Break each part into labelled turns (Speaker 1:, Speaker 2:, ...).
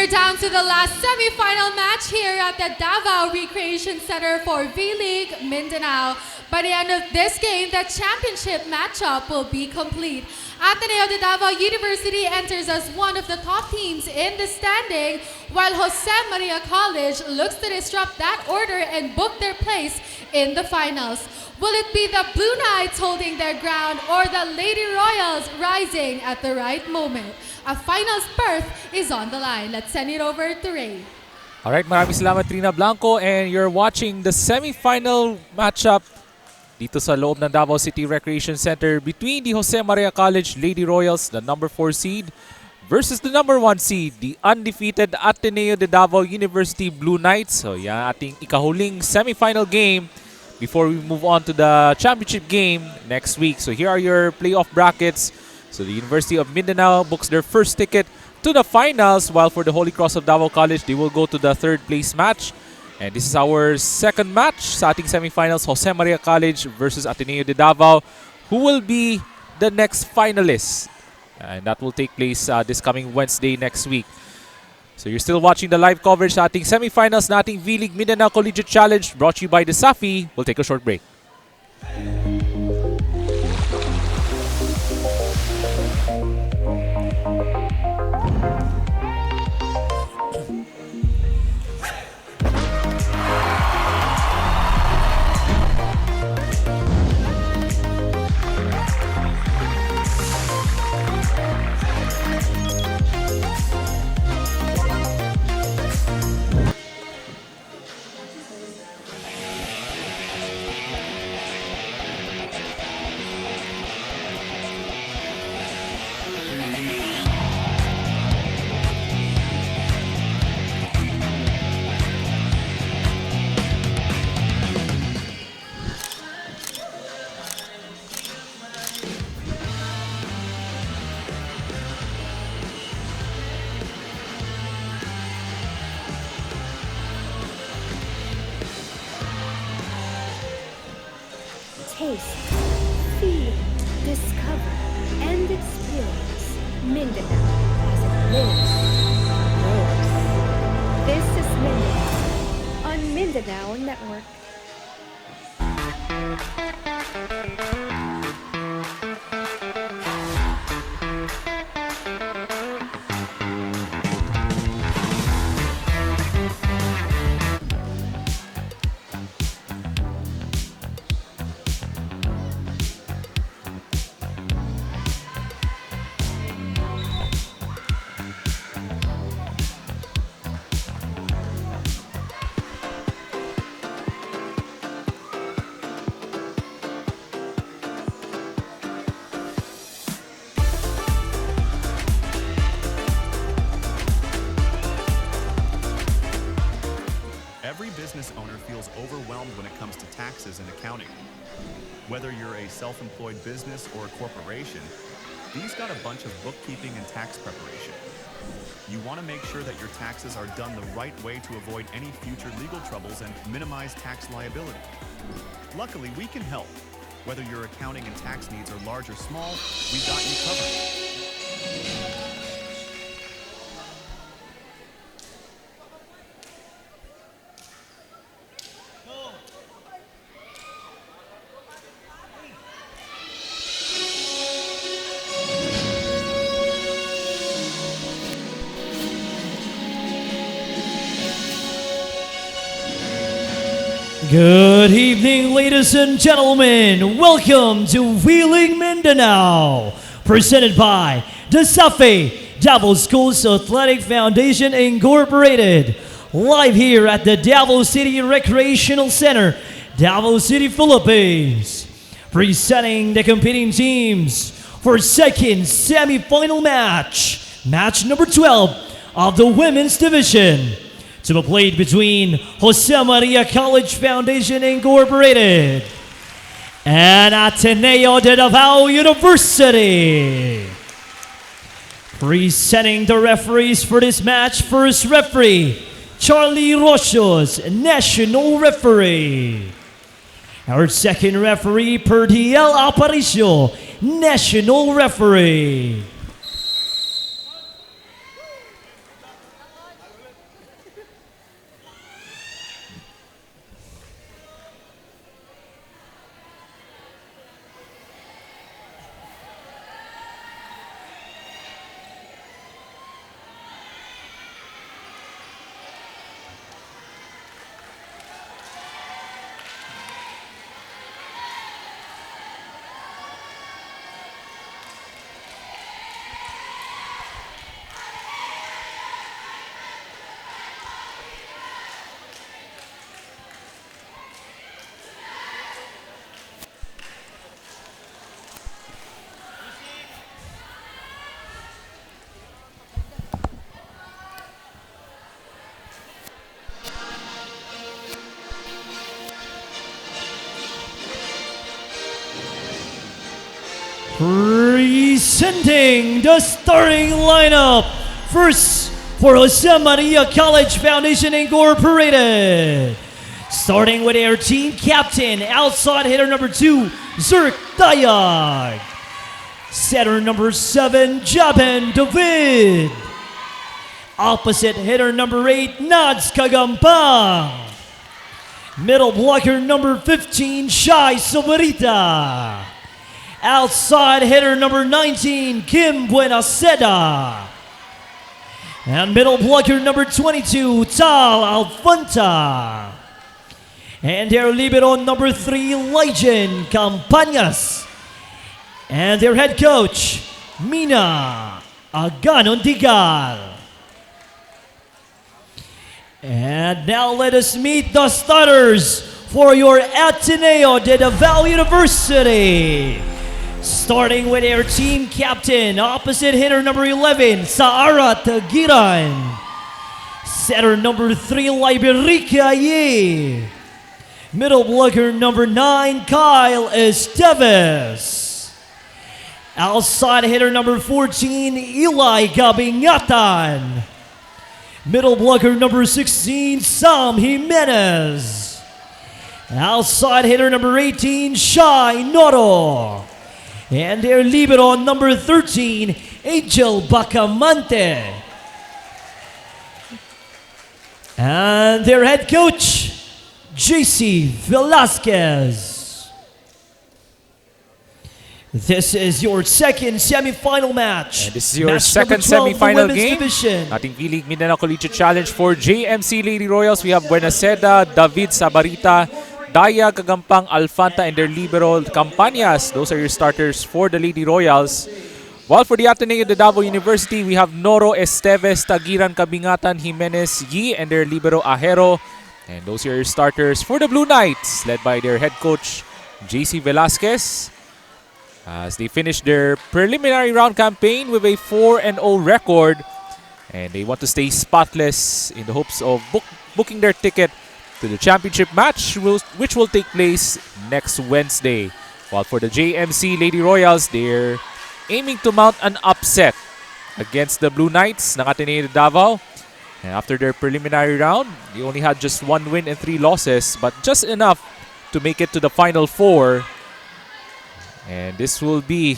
Speaker 1: We're down to the last semi-final match here at the Davao Recreation Center for V-League Mindanao. By the end of this game, the championship matchup will be complete. Ateneo de Davao University enters as one of the top teams in the standing, while Jose Maria College looks to disrupt that order and book their place in the finals. Will it be the Blue Knights holding their ground or the Lady Royals rising at the right moment? A finals berth is on the line. Let's send it over to Ray.
Speaker 2: Alright, maraming salamat Trina Blanco, and you're watching the semi-final matchup dito sa loob ng Davao City Recreation Center between the Jose Maria College Lady Royals, the number 4 seed, versus the number 1 seed, the undefeated Ateneo de Davao University Blue Knights. So yan ating ikahuling semi-final game before we move on to the championship game next week. So here are your playoff brackets. So the University of Mindanao books their first ticket to the finals, while for the Holy Cross of Davao College, they will go to the third place match. And this is our second match sa ating semifinals, Jose Maria College versus Ateneo de Davao, who will be the next finalists. And that will take place this coming Wednesday next week. So you're still watching the live coverage sa ating semifinals na ating V-League Mindanao Collegiate Challenge, brought to you by the Safi. We'll take a short break.
Speaker 3: Taste, feel, discover, and experience Mindanao as it lives and grows. This is Mindanao on Mindanao Network.
Speaker 4: Every business owner feels overwhelmed when it comes to taxes and accounting. Whether you're a self-employed business or a corporation, these got a bunch of bookkeeping and tax preparation. You want to make sure that your taxes are done the right way to avoid any future legal troubles and minimize tax liability. Luckily, we can help. Whether your accounting and tax needs are large or small, we got you covered.
Speaker 5: Good evening, ladies and gentlemen. Welcome to V-League Mindanao, presented by the Safi Davao Schools Athletic Foundation Incorporated. Live here at the Davao City Recreational Center, Davao City, Philippines. Presenting the competing teams for second semi-final match, match number 12 of the women's division, to be played between Jose Maria College Foundation Incorporated and Ateneo de Davao University. Presenting the referees for this match, first referee, Charlie Rochos, national referee. Our second referee, Perdiel Aparicio, national referee. Presenting the starting lineup. First, for Jose Maria College Foundation Incorporated. Starting with their team captain, outside hitter number 2, Zerk Dayag. Setter number 7, Jaben David. Opposite hitter number 8, Nads Kagampang. Middle blocker number 15, Shai Soberita. Outside hitter number 19, Kim Buenaseda. And middle blocker number 22, Tal Alfanta. And their libero number 3, Legend Campañas. And their head coach, Mina Aganondigal. And now let us meet the starters for your Ateneo de Davao University. Starting with their team captain, opposite hitter number 11, Saara Tagiran. Setter number 3, Liberica Ye. Middle blocker number 9, Kyle Esteves. Outside hitter number 14, Eli Gabingatan. Middle blocker number 16, Sam Jimenez. Outside hitter number 18, Shai Noro. And their libero number 13, Angel Bacamante. And their head coach, JC Velasquez. This is your second semifinal match.
Speaker 2: And this is your
Speaker 5: Match
Speaker 2: second
Speaker 5: number 12
Speaker 2: semifinal
Speaker 5: women's
Speaker 2: game.
Speaker 5: division.
Speaker 2: Ating V-League Mindanao Collegiate Challenge for JMC Lady Royals. We have Buenaseda, David Sabarita, Daya Kagampang, Alfanta, and their libero Campañas. Those are your starters for the Lady Royals. While for the Ateneo de Davao University, we have Noro, Esteves, Tagiran, Kabingatan, Jimenez, Yi, and their libero Ajero. And those are your starters for the Blue Knights, led by their head coach, JC Velasquez. As they finish their preliminary round campaign with a 4-0 record. And they want to stay spotless in the hopes of booking their ticket to the championship match, which will take place next Wednesday. While for the JMC Lady Royals, they're aiming to mount an upset against the Blue Knights ng Ateneo de Davao. And after their preliminary round, they only had just 1 win and 3 losses, but just enough to make it to the Final Four. And this will be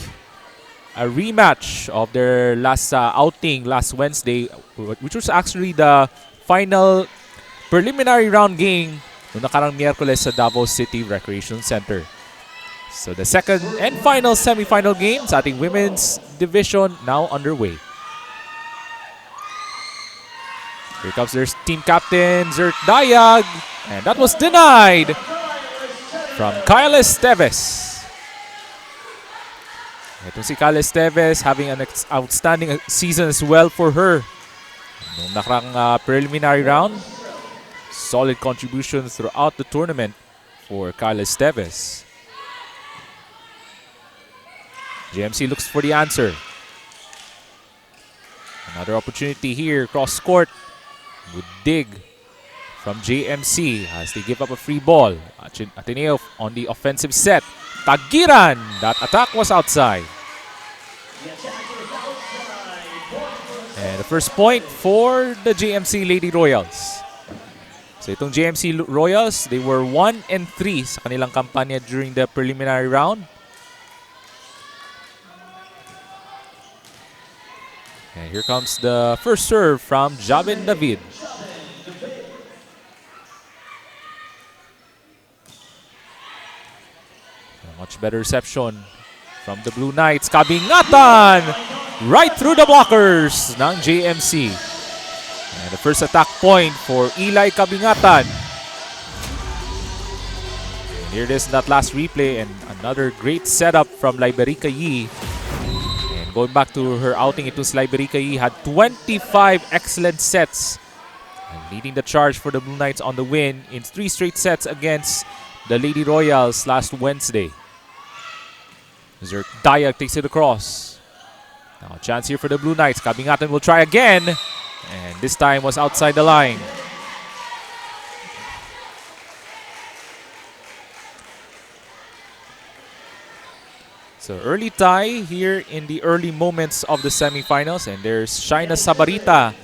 Speaker 2: a rematch of their last outing last Wednesday, which was actually the final preliminary round game noong nakarang Miyerkules sa Davao City Recreation Center. So the second and final semifinal game sa ating women's division now underway. Here comes their team captain, Zerk Dayag, and that was denied from Kyle Esteves. Ito si Kyle Esteves having an outstanding season as well for her. Noong nakarang preliminary round, solid contributions throughout the tournament for Kyle Esteves. JMC looks for the answer. Another opportunity here, cross court. Good dig from JMC as they give up a free ball. Ateneo on the offensive set. Tagiran! That attack was outside. And the first point for the JMC Lady Royals. So itong JMC Royals, they were 1-3 sa kanilang kampanya during the preliminary round. And here comes the first serve from Jaben David. A much better reception from the Blue Knights. Kabingatan! Right through the blockers ng JMC. And the first attack point for Eli Kabingatan. And here it is in that last replay, and another great setup from Liberica Yi. And going back to her outing, it was Liberica Yi had 25 excellent sets. And leading the charge for the Blue Knights on the win in 3 straight sets against the Lady Royals last Wednesday. Zerk Dayag takes it across. Now a chance here for the Blue Knights. Kabingatan will try again. And this time was outside the line. So early tie here in the early moments of the semifinals, and there's Shaina Sabarita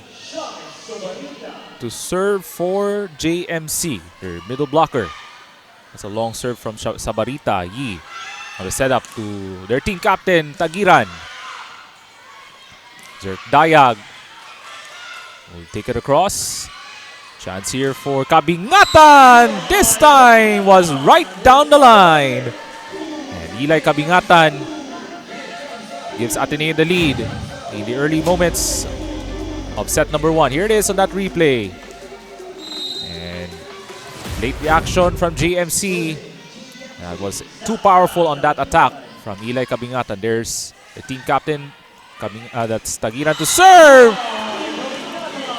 Speaker 2: to serve for JMC, their middle blocker. That's a long serve from Sabarita. Yi on the setup to their team captain, Tagiran. Zerk Dayag will take it across. Chance here for Kabingatan. This time was right down the line. And Eli Kabingatan gives Ateneo the lead in the early moments of set number 1. Here it is on that replay. And late reaction from JMC. That was too powerful on that attack from Eli Kabingatan. There's the team captain. That's Tagiran to serve.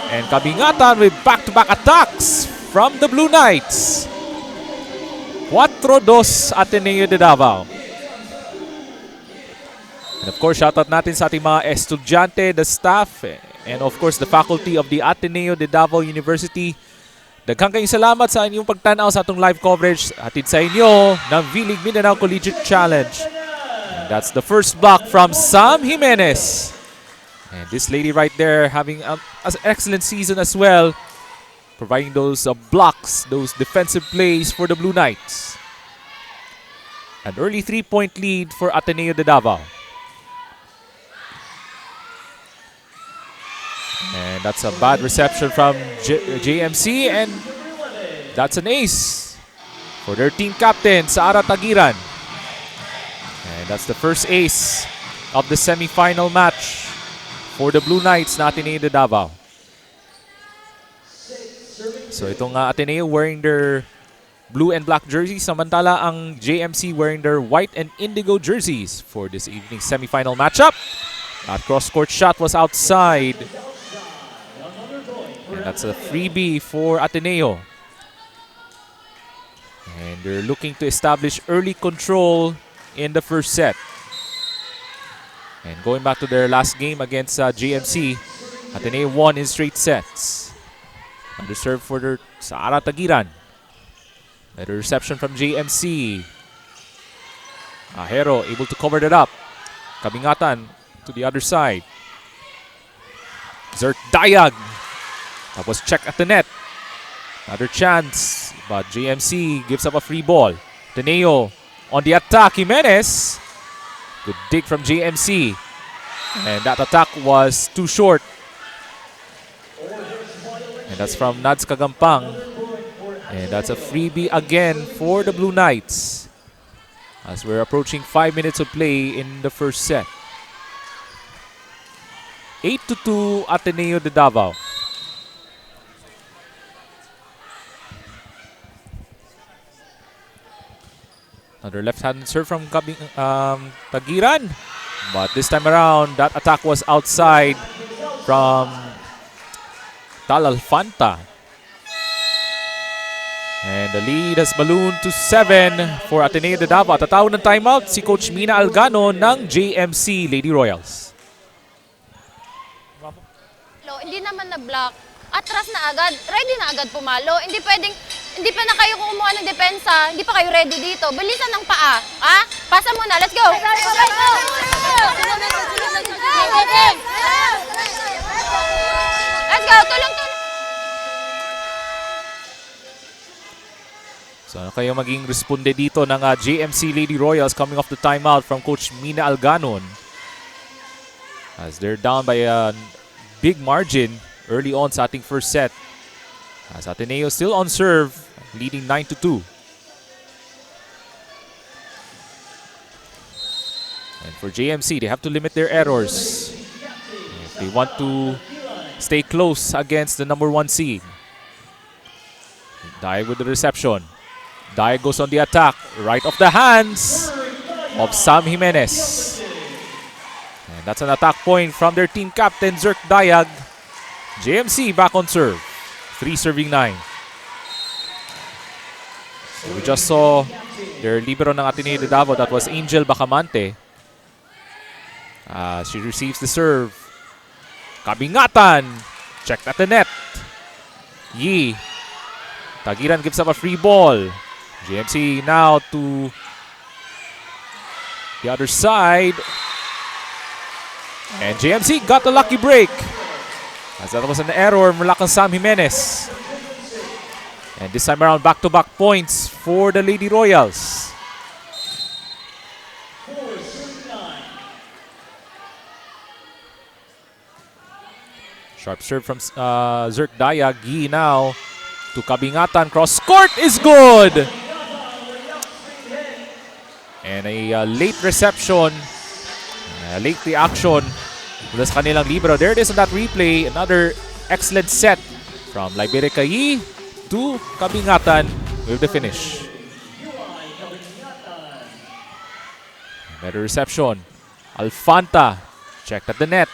Speaker 2: And Kabingatan with back-to-back attacks from the Blue Knights. 4-2 Ateneo de Davao. And of course, shoutout natin sa ating mga estudyante, the staff, and of course, the faculty of the Ateneo de Davao University. Daghang kayong salamat sa inyong pagtanaw sa atong live coverage hatid sa inyo ng V-League Mindanao Collegiate Challenge. And that's the first block from Sam Jimenez. And this lady right there having an excellent season as well, providing those blocks, those defensive plays for the Blue Knights. An early 3-point lead for Ateneo de Davao. And that's a bad reception from JMC, and that's an ace for their team captain, Sara Tagiran. And that's the first ace of the semifinal match for the Blue Knights na Ateneo de Davao. So itong Ateneo wearing their blue and black jerseys, samantala ang JMC wearing their white and indigo jerseys for this evening's semifinal matchup. That cross-court shot was outside. And that's a freebie for Ateneo. And they're looking to establish early control in the first set. And going back to their last game against JMC, Ateneo won in straight sets. Under serve for their Sara Tagiran. Better reception from JMC. Ahero able to cover that up. Kabingatan to the other side. Zerk Dayag. That was checked at the net. Another chance, but JMC gives up a free ball. Ateneo on the attack. Jimenez. Good dig from JMC. And that attack was too short. And that's from Nads Kagampang. And that's a freebie again for the Blue Knights, as we're approaching 5 minutes of play in the first set. 8-2 Ateneo de Davao. Another left-handed serve from Tagiran. But this time around, that attack was outside from Talalfanta. And the lead has ballooned to 7 for Ateneo de Davao. Tatawag ng timeout si Coach Mina Algano ng JMC Lady Royals.
Speaker 6: Hindi naman na-block. Atras na agad. Ready na agad pumalo. Hindi pwedeng, hindi pa na kayo kumuha ng depensa. Hindi pa kayo ready dito. Bilisan ng paa. Ha? Pasa mo na. Let's go! Let's go! Tulong-tulong!
Speaker 2: So ano kayo maging responde dito ng JMC Lady Royals coming off the timeout from Coach Mina Alganon, as they're down by a big margin early on sa ating first set. As Ateneo still on serve, leading 9-2. And for JMC, they have to limit their errors if they want to stay close against the number 1 seed. Dai with the reception. Dai goes on the attack, right off the hands of Sam Jimenez. And that's an attack point from their team captain, Zerk Dayag. JMC back on serve. 3 serving 9. So we just saw their libero ng Ateneo de Davao. That was Angel Bacamante. She receives the serve. Kabingatan. Checked at the net. Yi. Tagiran gives up a free ball. JMC now to The other side. And JMC got the lucky break. As that was an error mula kang Sam Jimenez. And this time around, back-to-back points for the Lady Royals. Sharp serve from Zerk Dayag. Yi now to Kabingatan. Cross court is good. And a late reception. Late reaction mula sa kanilang libero. There it is on that replay. Another excellent set from Liberica Yi to Kabingatan with the finish. Better reception. Alfanta checked at the net.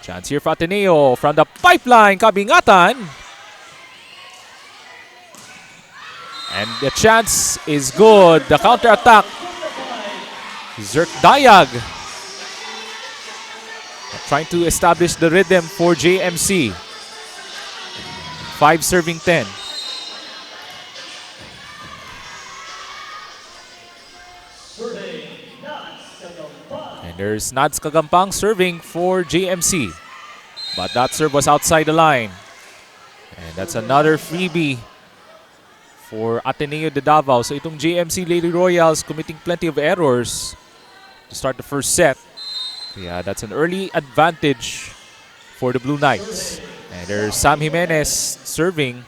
Speaker 2: Chance here for Ateneo from the pipeline. Kabingatan. And the chance is good. The counter-attack. Zerk Dayag trying to establish the rhythm for JMC. 5 serving 10. And there's Nads Kagampang serving for JMC. But that serve was outside the line. And that's another freebie for Ateneo de Davao. So itong JMC Lady Royals committing plenty of errors to start the first set. Yeah, that's an early advantage for the Blue Knights. And there's Sam Jimenez serving.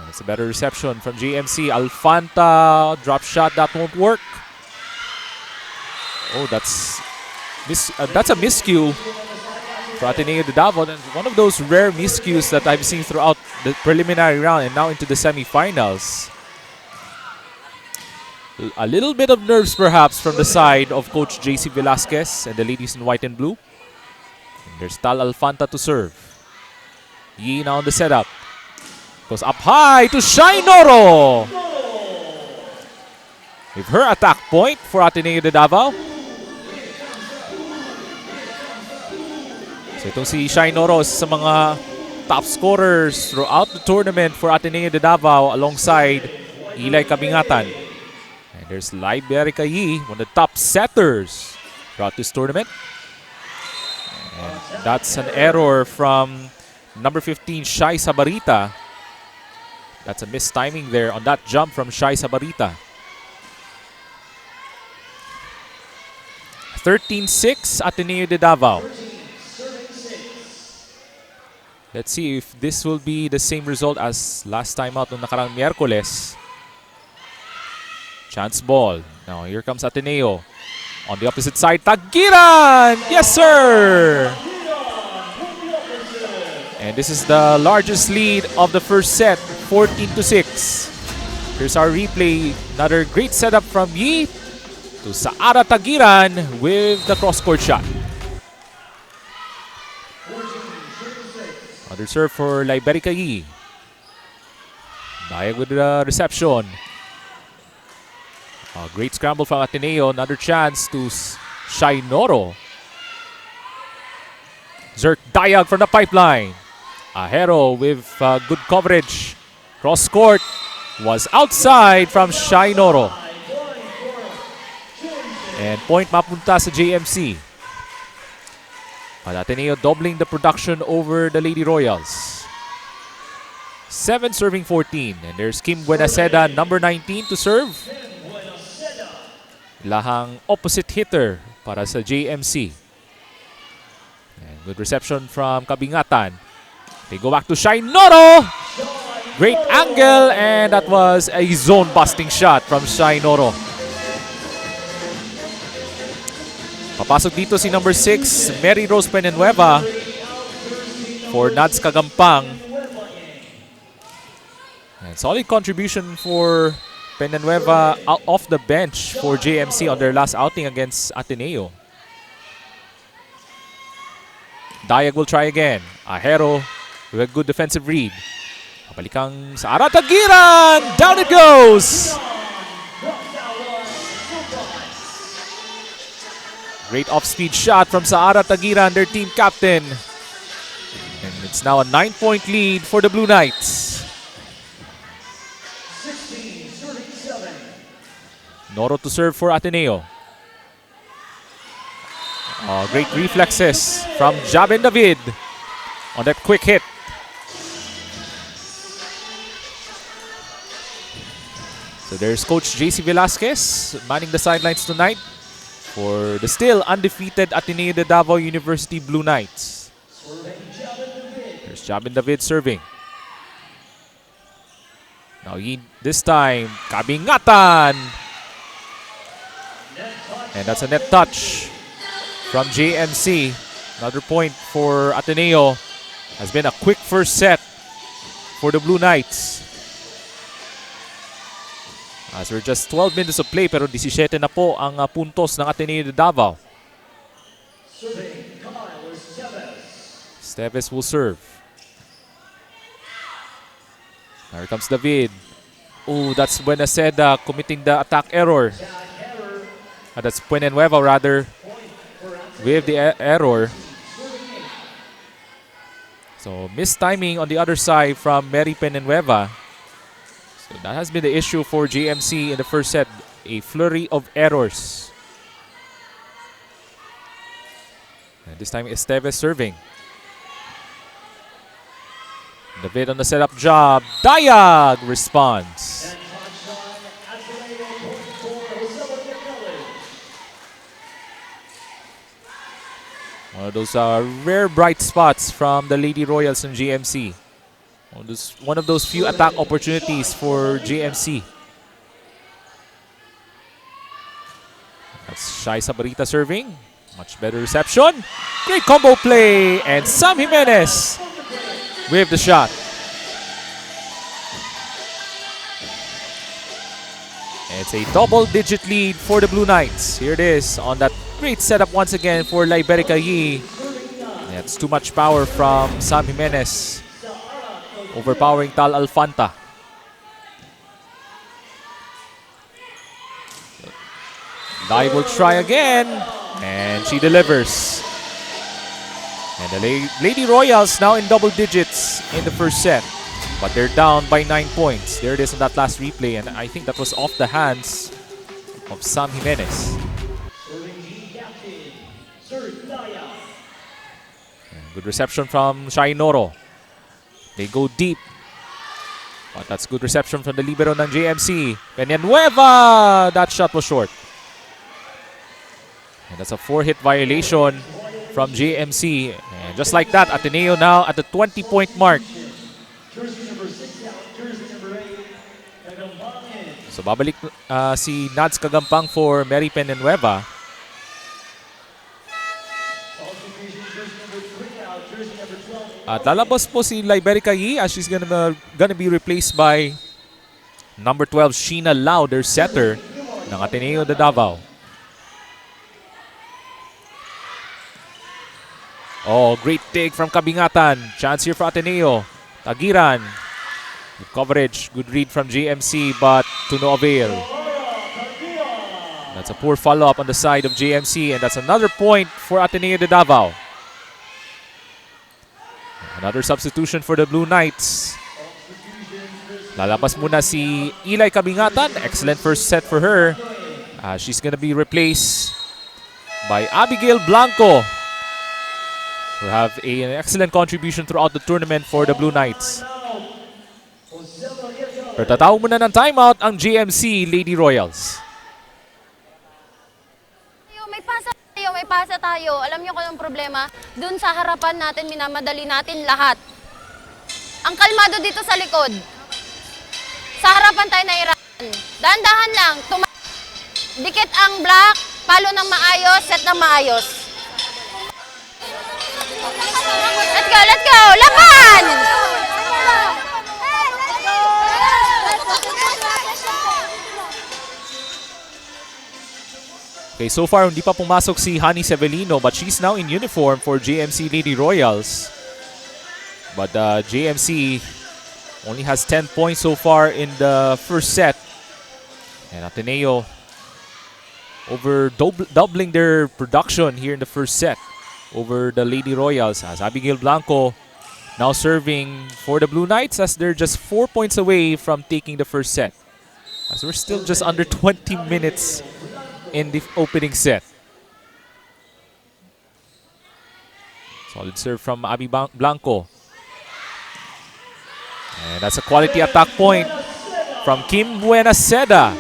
Speaker 2: It's a better reception from GMC. Alfanta, drop shot, that won't work. Oh, that's a miscue for Ateneo de Davao. And one of those rare miscues that I've seen throughout the preliminary round and now into the semifinals. A little bit of nerves perhaps from the side of Coach JC Velasquez and the ladies in white and blue. And there's Tal Alfanta to serve. Yi now on the setup. Goes up high to Shai Noro. With her attack point for Ateneo de Davao. So itong si Shai Noro sa mga top scorers throughout the tournament for Ateneo de Davao alongside Eli Kabingatan. There's Liberica Yi, one of the top setters throughout this tournament. And that's an error from number 15, Shai Sabarita. That's a missed timing there on that jump from Shai Sabarita. 13-6, Ateneo de Davao. Let's see if this will be the same result as last time out noong nakarang Miyerkules. Chance ball. Now here comes Ateneo. On the opposite side, Tagiran! Yes, sir! And this is the largest lead of the first set, 14-6. Here's our replay. Another great setup from Yi to Saara Tagiran with the cross-court shot. Another serve for Liberica Yi. Dayag with the reception. Great scramble from Ateneo. Another chance to Shai Noro. Zerk Dayag from the pipeline. Ahero with good coverage. Cross court was outside from Shai Noro. And point mapunta sa JMC. But Ateneo doubling the production over the Lady Royals. 7 serving 14. And there's Kim Buenaseda, number 19 to serve. Lahang opposite hitter para sa JMC. And good reception from Kabingatan. They go back to Shai Noro. Great angle, and that was a zone-busting shot from Shai Noro. Papasok dito si number 6, Mary Rose Penenueva for Nads Kagampang. And solid contribution for Penenueva off the bench for JMC on their last outing against Ateneo. Dayag will try again. Ahero with a good defensive read. Pabalikang sa Saara Tagiran! Down it goes! Great off-speed shot from Saara Tagiran, their team captain. And it's now a 9-point lead for the Blue Knights. Noro to serve for Ateneo. Oh, great reflexes from Jabin David on that quick hit. So there's Coach JC Velasquez manning the sidelines tonight for the still undefeated Ateneo de Davao University Blue Knights. There's Jabin David serving. Now this time, Kabingatan. And that's a net touch from JMC. Another point for Ateneo. Has been a quick first set for the Blue Knights. As we're just 12 minutes of play, pero 17 na po ang puntos ng Ateneo de Davao. Esteves will serve. Here comes David. Oh, that's Buenaseda committing the attack error. That's Puenenueva rather with the error. So missed timing on the other side from Mary Puenenueva. So that has been the issue for JMC in the first set. A flurry of errors. And this time Esteves serving. David on the setup job. Dayag responds. One of those rare bright spots from the Lady Royals and JMC. One of those few attack opportunities for JMC. That's Shai Sabarita serving. Much better reception. Great combo play. And Sam Jimenez with the shot. It's a double-digit lead for the Blue Knights. Here it is on that great setup once again for Liberica Yi. That's too much power from Sam Jimenez. Overpowering Tal Alfanta. Dai will try again. And she delivers. And the Lady Royals now in double digits in the first set. But they're down by 9 points. There it is on that last replay. And I think that was off the hands of Sam Jimenez. And good reception from Shai Noro. They go deep. But that's good reception from the libero ng JMC. Peñanueva! That shot was short. And that's a 4-hit violation from JMC. And just like that, Ateneo now at the 20-point mark. So babalik si Nads Kagampang for Mary Peñanueva. At lalabas po si Liberica Yi as she's gonna be replaced by number 12 Sheena Lau, their setter ng Ateneo de Davao. Oh, great take from Kabingatan. Chance here for Ateneo. Tagiran. Good coverage. Good read from JMC, but to no avail. That's a poor follow-up on the side of JMC, and that's another point for Ateneo de Davao. Another substitution for the Blue Knights. Lalabas muna si Eli Kabingatan. Excellent first set for her. She's gonna be replaced by Abigail Blanco, who have an excellent contribution throughout the tournament for the Blue Knights. Pero tatawag muna ng timeout ang JMC Lady Royals.
Speaker 6: May pasa tayo. Alam niyo kung anong problema? Doon sa harapan natin, minamadali natin lahat. Ang kalmado dito sa likod. Sa harapan tayo nahirapan. Dahan-dahan lang. Dikit ang block, palo ng maayos, set ng maayos. Let's go, let's go! Laban!
Speaker 2: Okay, so far hindi pa pumasok si Hani Severino, but she's now in uniform for JMC Lady Royals. But JMC only has 10 points so far in the first set. And Ateneo over doubling their production here in the first set over the Lady Royals, as Abigail Blanco now serving for the Blue Knights as they're just 4 points away from taking the first set. As we're still just under 20 minutes in the opening set. Solid serve from Abby Blanco. And that's a quality attack point from Kim Buenaseda.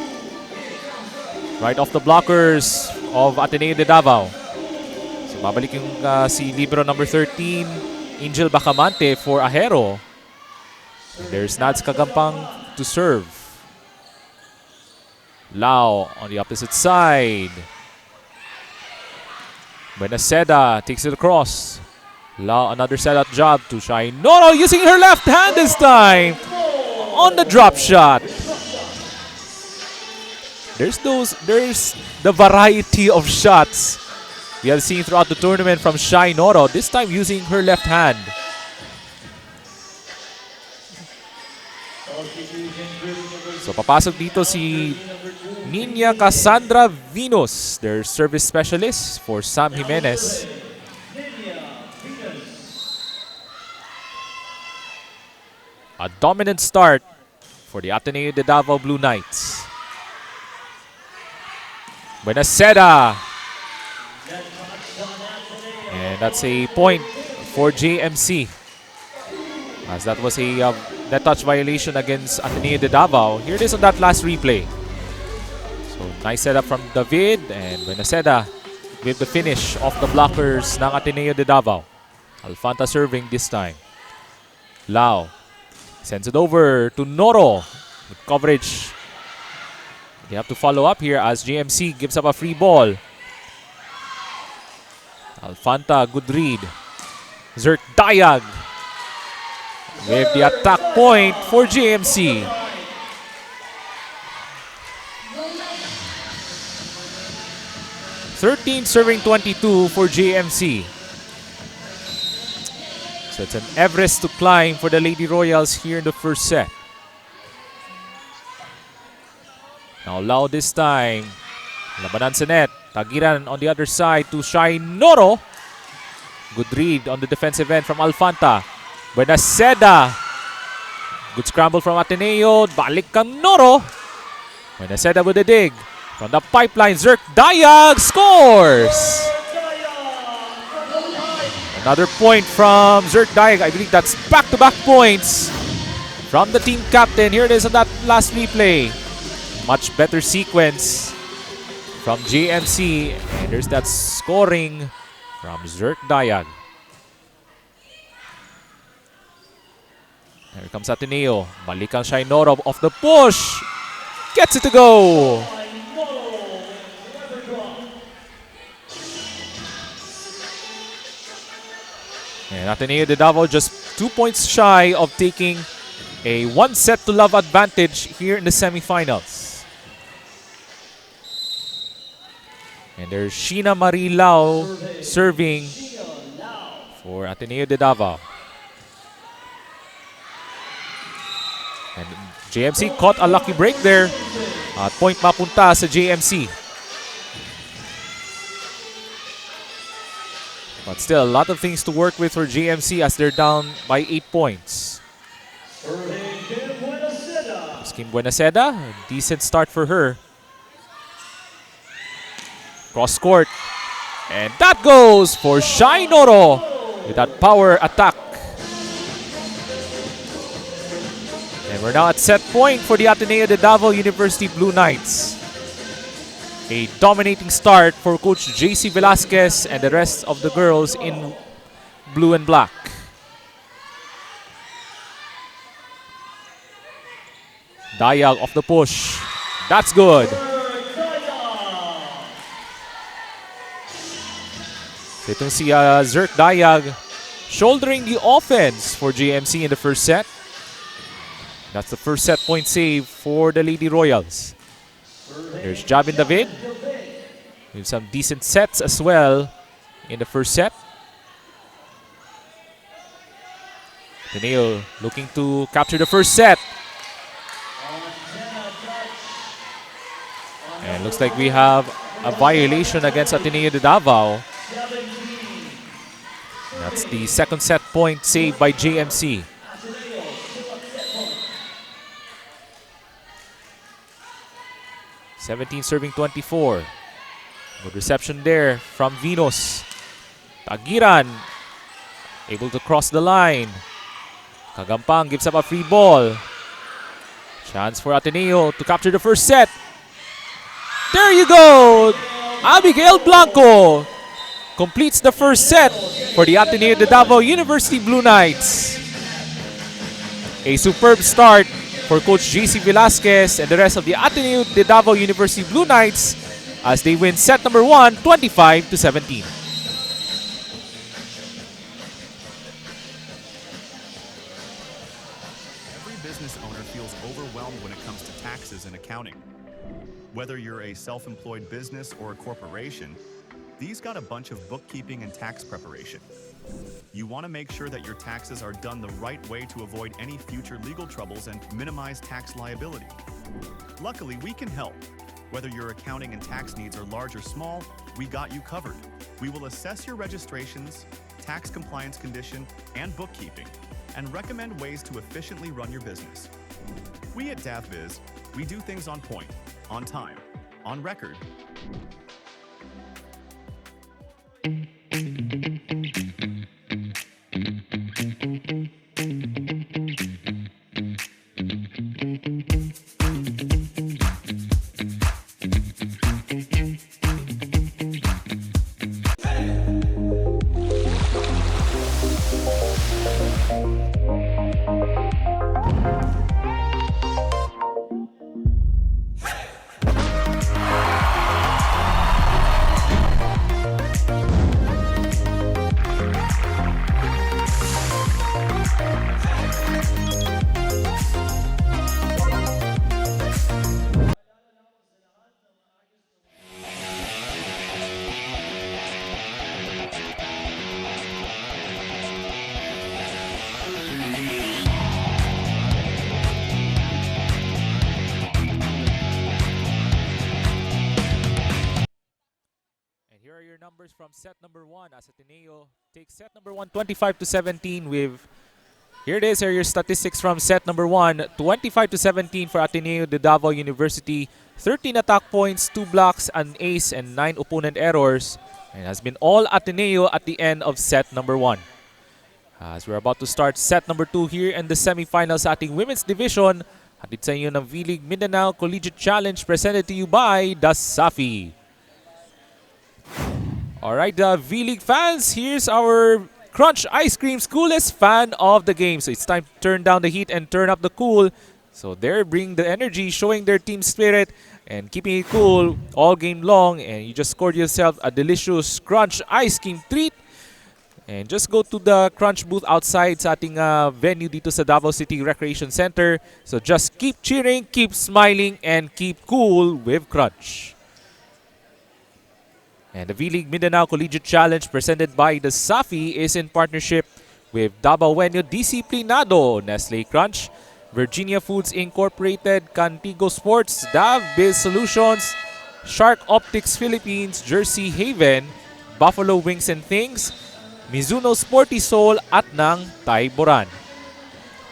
Speaker 2: Right off the blockers of Ateneo de Davao. So babalik yung si libero number 13, Angel Bacamante for Ahero. And there's Nads Kagampang to serve. Lau on the opposite side. Buenaseda takes it across. Lau, another set-up job to Shai Noro using her left hand this time on the drop shot. There's the variety of shots we have seen throughout the tournament from Shai Noro, this time using her left hand. So papasok dito si Nina Cassandra Venus, their service specialist for Sam Jimenez. A dominant start for the Ateneo de Davao Blue Knights. Buenaseda. And that's a point for JMC. As that was a net touch violation against Ateneo de Davao. Here it is on that last replay. So nice setup from David and Buenaseda with the finish off the blockers ng Ateneo de Davao. Alfanta serving this time. Lau sends it over to Noro with coverage. They have to follow up here as JMC gives up a free ball. Alfanta, good read. Zerk Dayag with the attack point for JMC. (13 serving 22 for JMC. So it's an Everest to climb for the Lady Royals here in the first set. Now Lau this time. Labanan sa net. Tagiran on the other side to Shai Noro. Good read on the defensive end from Alfanta. Buenaseda. Good scramble from Ateneo. Balik kang Noro. Buenaseda with a dig. From the pipeline, Zerk Dayag scores! Another point from Zerk Dayag. I believe that's back-to-back points from the team captain. Here it is on that last replay. Much better sequence from JMC. And there's that scoring from Zerk Dayag. Here comes Ateneo. Balikan Shai Noro off the push. Gets it to go. And Ateneo de Davao just 2 points shy of taking a 1-set-to-love advantage here in the semifinals. And there's Sheena Marie Lau serving for Ateneo de Davao. And JMC caught a lucky break there. At point mapunta sa JMC. But still, a lot of things to work with for JMC as they're down by 8 points. Kim Buenaseda, a decent start for her. Cross court. And that goes for Shai Noro with that power attack. And we're now at set point for the Ateneo de Davao University Blue Knights. A dominating start for Coach JC Velasquez and the rest of the girls in blue and black. Dayag off the push. That's good. Itong si Zerk Dayag shouldering the offense for JMC in the first set. That's the first set point save for the Lady Royals. There's Jabin David with some decent sets as well in the first set. Ateneo looking to capture the first set. And looks like we have a violation against Ateneo de Davao. That's the second set point saved by JMC. 17 serving 24. Good reception there from Venus. Tagiran able to cross the line. Kagampang gives up a free ball. Chance for Ateneo to capture the first set. There you go! Abigail Blanco completes the first set for the Ateneo de Davao University Blue Knights. A superb start for Coach JC Velasquez and the rest of the Ateneo de Davao University Blue Knights as they win set number 1, 25-17.
Speaker 4: Every business owner feels overwhelmed when it comes to taxes and accounting. Whether you're a self-employed business or a corporation, these got a bunch of bookkeeping and tax preparation. You want to make sure that your taxes are done the right way to avoid any future legal troubles and minimize tax liability. Luckily, we can help. Whether your accounting and tax needs are large or small, we got you covered. We will assess your registrations, tax compliance condition, and bookkeeping, and recommend ways to efficiently run your business. We at DavBiz, we do things on point, on time, on record.
Speaker 2: And here are your numbers from set number 1 as Ateneo takes set number 1 25-17 with, here it is, here are your statistics from set number 1, 25-17 for Ateneo de Davao University, 13 attack points, 2 blocks, an ace, and 9 opponent errors, and has been all Ateneo at the end of set number 1. As we're about to start set number 2 here in the semifinals sa ating women's division, hatid sa inyo ng V-League Mindanao Collegiate Challenge presented to you by The Safi. Alright, the V-League fans, here's our Crunch Ice Cream's coolest fan of the game. So it's time to turn down the heat and turn up the cool. So they're bringing the energy, showing their team spirit, and keeping it cool all game long. And you just scored yourself a delicious Crunch Ice Cream treat. And just go to the Crunch booth outside sa ating venue dito sa Davao City Recreation Center. So just keep cheering, keep smiling, and keep cool with Crunch. And the V-League Mindanao Collegiate Challenge presented by The Safi is in partnership with Dabawenyo Disciplinado, Nestle Crunch, Virginia Foods Incorporated, Cantigo Sports, DavBiz Solutions, Shark Optics Philippines, Jersey Haven, Buffalo Wings and Things, Mizuno Sporty Soul at ng Taiboran.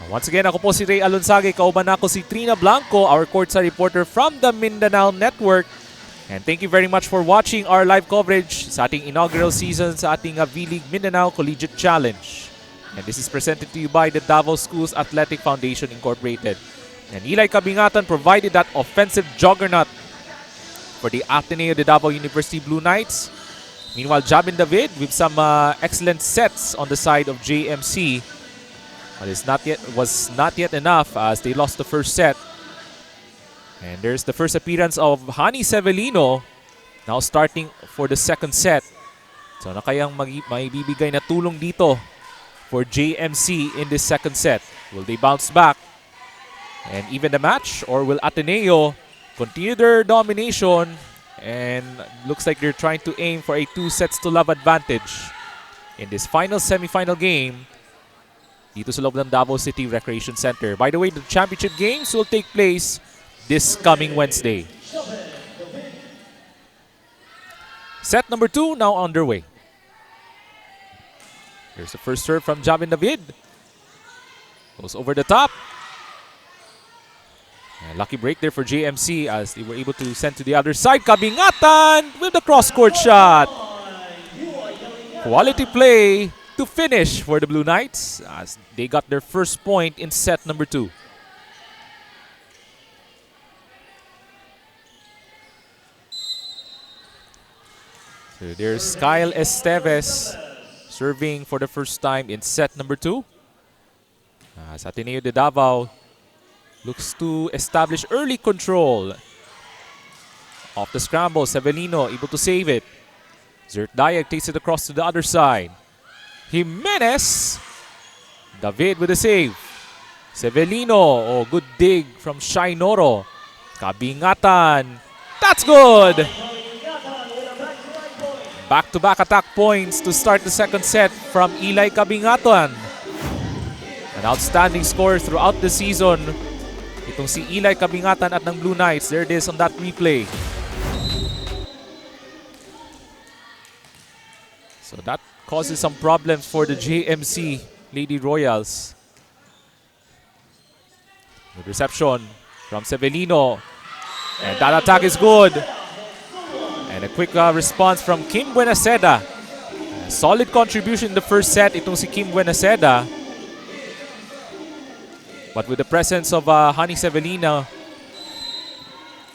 Speaker 2: Once again, ako po si Ray Alonsage, kauban ako si Trina Blanco, our courtside reporter from the Mindanao Network. And thank you very much for watching our live coverage sa ating inaugural season sa ating V-League Mindanao Collegiate Challenge. And this is presented to you by the Davao Schools Athletic Foundation Incorporated. And Eli Cabingatan provided that offensive juggernaut for the Ateneo de Davao University Blue Knights. Meanwhile, Jabin David with some excellent sets on the side of JMC. But it was not yet enough as they lost the first set. And there's the first appearance of Hani Severino now starting for the second set. So na kayang maibibigay na tulong dito for JMC in this second set? Will they bounce back and even the match, or will Ateneo continue their domination and looks like they're trying to aim for a 2-sets-to-love advantage in this final semifinal game dito sa loob ng Davao City Recreation Center. By the way, the championship games will take place this coming Wednesday. Set number 2 now underway. Here's the first serve from Jabin David. Goes over the top. Lucky break there for JMC as they were able to send to the other side. Kabingatan with the cross-court shot. Quality play to finish for the Blue Knights as they got their first point in set number 2. So there's Kyle Esteves serving for the first time in set number 2. As Ateneo de Davao looks to establish early control. Off the scramble, Severino able to save it. Zert Dayag takes it across to the other side. Jimenez. David with a save. Severino. Oh, good dig from Shai Noro. Kabingatan. That's good. Back-to-back attack points to start the second set from Eli Kabingatan. An outstanding scorer throughout the season. Itong si Eli Kabingatan at ng Blue Knights. There it is on that replay. So that causes some problems for the JMC Lady Royals. Good reception from Severino. And that attack is good. And a quick response from Kim Buenaseda. Solid contribution in the first set itong si Kim Buenaseda. But with the presence of Honey Severino,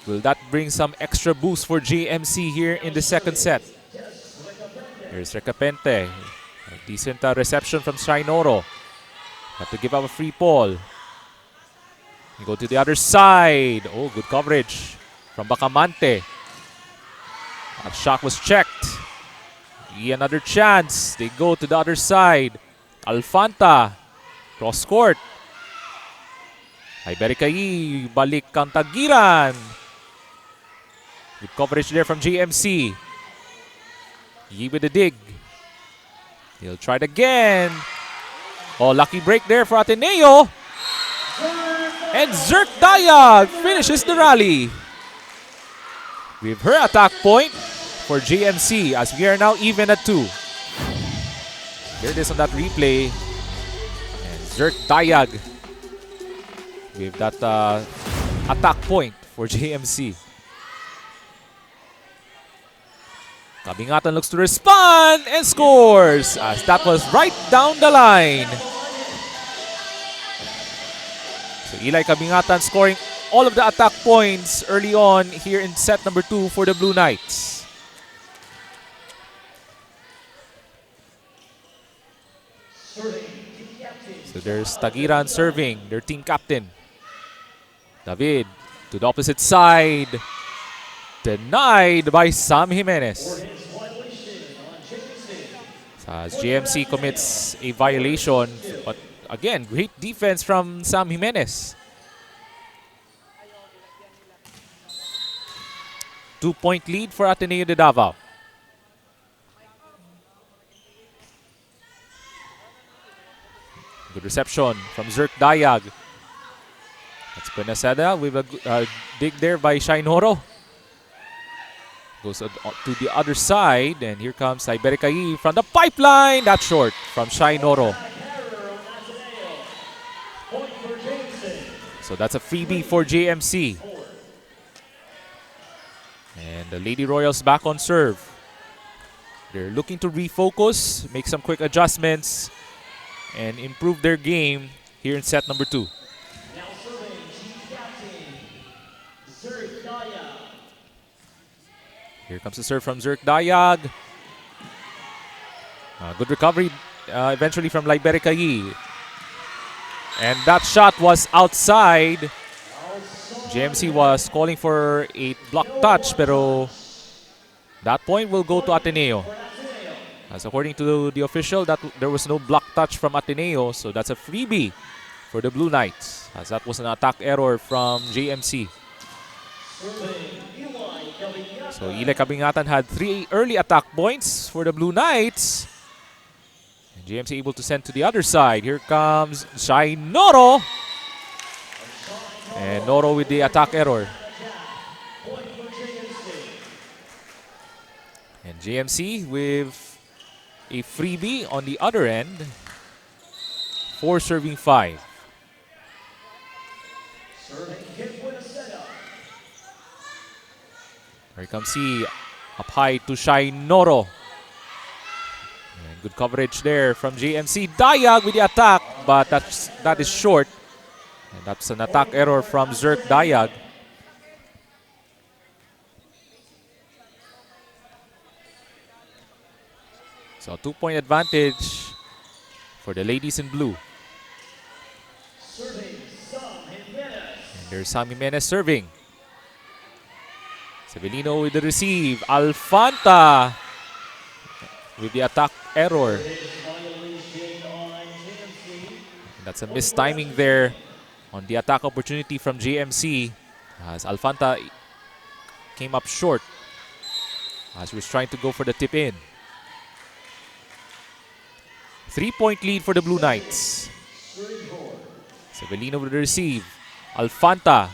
Speaker 2: will that bring some extra boost for JMC here in the second set? Here's Recapente. A decent reception from Shai Noro. Have to give up a free ball. You go to the other side. Oh, good coverage from Bacamante. That shot was checked. Another chance. They go to the other side. Alfanta. Cross court. Ibericai. Balik ang Tagiran. Good coverage there from JMC. Yi with the dig. He'll try it again. Oh, lucky break there for Ateneo. And Zert Dayag finishes the rally. With her attack point for JMC as we are now even at 2. Here it is on that replay. And Zert Dayag with that attack point for JMC. Kabingatan looks to respond and scores as that was right down the line. So Eli Kabingatan scoring all of the attack points early on here in set number 2 for the Blue Knights. So there's Tagiran serving, their team captain. David to the opposite side. Denied by Sam Jimenez. As JMC commits a violation, but again, great defense from Sam Jimenez. 2-point lead for Ateneo de Davao. Good reception from Zert Dayag. That's Buenaseda with a dig there by Shai Noro. Goes to the other side, and here comes Ibericai from the pipeline. That's short from Shai Noro. So that's a freebie for JMC. And the Lady Royals back on serve. They're looking to refocus, make some quick adjustments, and improve their game here in set number 2. Here comes the serve from Zert Dayag. Good recovery eventually from Ibericai. And that shot was outside. JMC was calling for a block touch, pero that point will go to Ateneo. As according to the official, that there was no block touch from Ateneo, so that's a freebie for the Blue Knights, as that was an attack error from JMC. So Eli Kabingatan had 3 early attack points for the Blue Knights. And JMC able to send to the other side. Here comes Shai Noro. And Noro with the attack error. And JMC with a freebie on the other end. 4 serving 5. Here comes he. Up high to Shai Noro. And good coverage there from JMC. Dayag with the attack, but that is short. And that's an attack error from Zerk Dayag. So 2-point advantage for the ladies in blue. And there's Sam Jimenez serving. Severino with the receive. Alfanta with the attack error. And that's a missed timing there on the attack opportunity from JMC as Alfanta came up short as he was trying to go for the tip in. 3-point lead for the Blue Knights. Severino with the receive. Alfanta.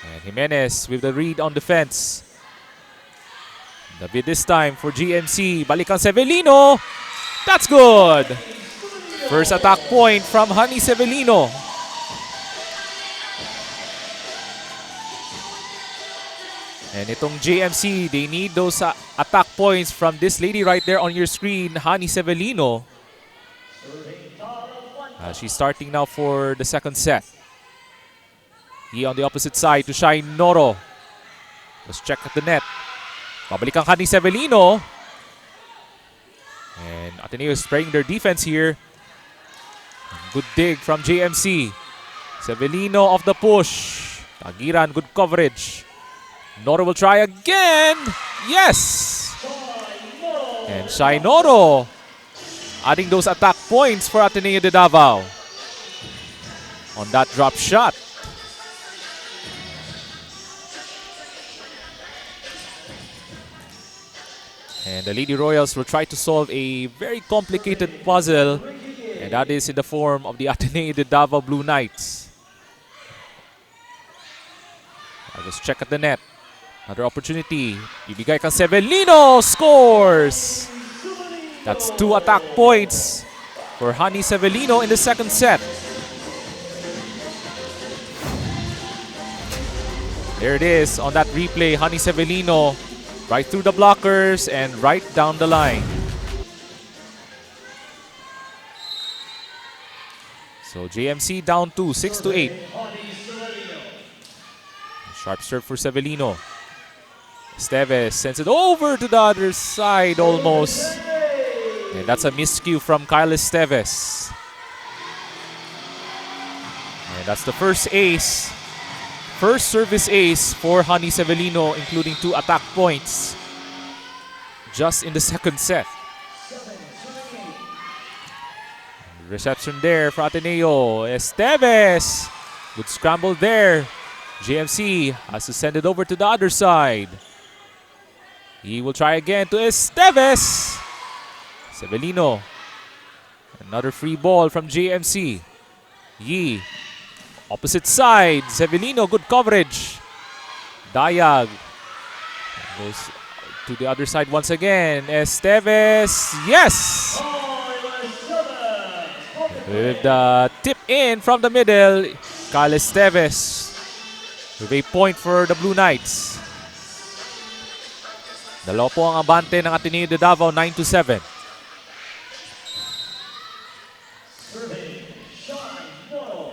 Speaker 2: And Jimenez with the read on defense. David this time for GMC. Balikan Severino. That's good. First attack point from Honey Severino. And itong JMC, they need those attack points from this lady right there on your screen, Honey Severino. She's starting now for the second set. He on the opposite side to Shai Noro. Let's check at the net. Babalik ang Honey Severino. And Ateneo is spraying their defense here. Good dig from JMC. Severino off the push. Tagiran, good coverage. Noro will try again. Yes! And Shai Noro adding those attack points for Ateneo de Davao on that drop shot. And the Lady Royals will try to solve a very complicated puzzle, and that is in the form of the Ateneo de Davao Blue Knights. Let's check at the net. Another opportunity. Ibigay kang Severino scores! That's 2 attack points for Honey Severino in the second set. There it is on that replay. Honey Severino right through the blockers and right down the line. So JMC down 2, 6-8. Sharp serve for Severino. Esteves sends it over to the other side almost. And that's a miscue from Kyle Esteves. And that's the first ace. First service ace for Honey Severino, including 2 attack points just in the second set. Reception there for Ateneo. Esteves. Good scramble there. JMC has to send it over to the other side. He will try again to Esteves. Severino. Another free ball from JMC. Yi. Opposite side. Severino, good coverage. Dayag goes to the other side once again. Esteves. Yes! With the tip in from the middle. Kyle Esteves with a point for the Blue Knights. Dalawa po ang abante ng Ateneo de Davao, 9-7.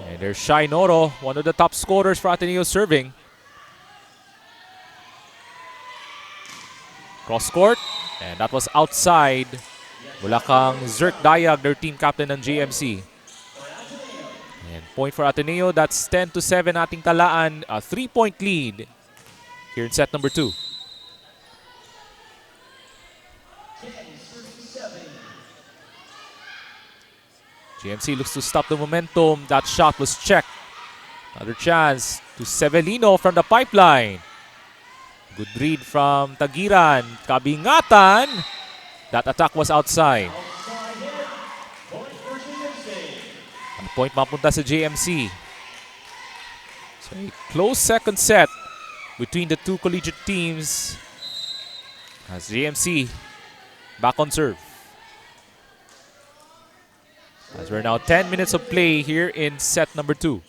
Speaker 2: And there's Shai Noro, one of the top scorers for Ateneo serving. Cross court, and that was outside. Wala kang Zerk Dayag, their team captain ng GMC. And point for Ateneo, that's 10-7 ating talaan. A 3-point lead here in set number 2. GMC looks to stop the momentum. That shot was checked. Another chance to Severino from the pipeline. Good read from Tagiran. Kabingatan. That attack was outside. Ang point mapunta sa JMC. So a close second set between the two collegiate teams as JMC back on serve. As we're now 10 minutes of play here in set number 2.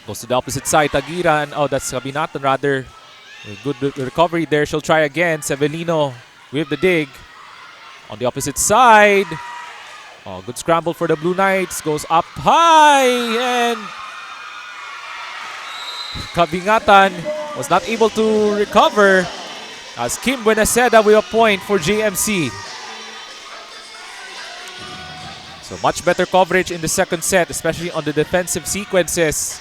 Speaker 2: Goes to the opposite side. Tagiran. Oh, that's Kabinatan rather. Good recovery there. She'll try again. Severino with the dig. On the opposite side. Oh, good scramble for the Blue Knights. Goes up high. And Kabingatan was not able to recover as Kim Buenaseda with a point for JMC. So much better coverage in the second set, especially on the defensive sequences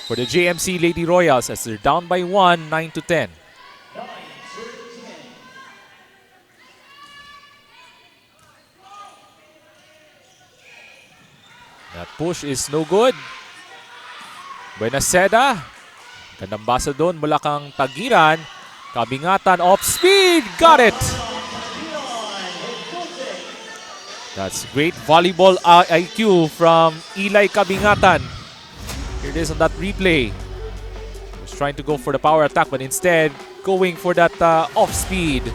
Speaker 2: for the JMC Lady Royals as they're down by 1, 9-10. That push is no good. Buenaseda. Gandang basa doon mula kang Tagiran. Kabingatan off speed. Got it! That's great volleyball IQ from Eli Kabingatan. Here it is on that replay. He was trying to go for the power attack but instead going for that off speed.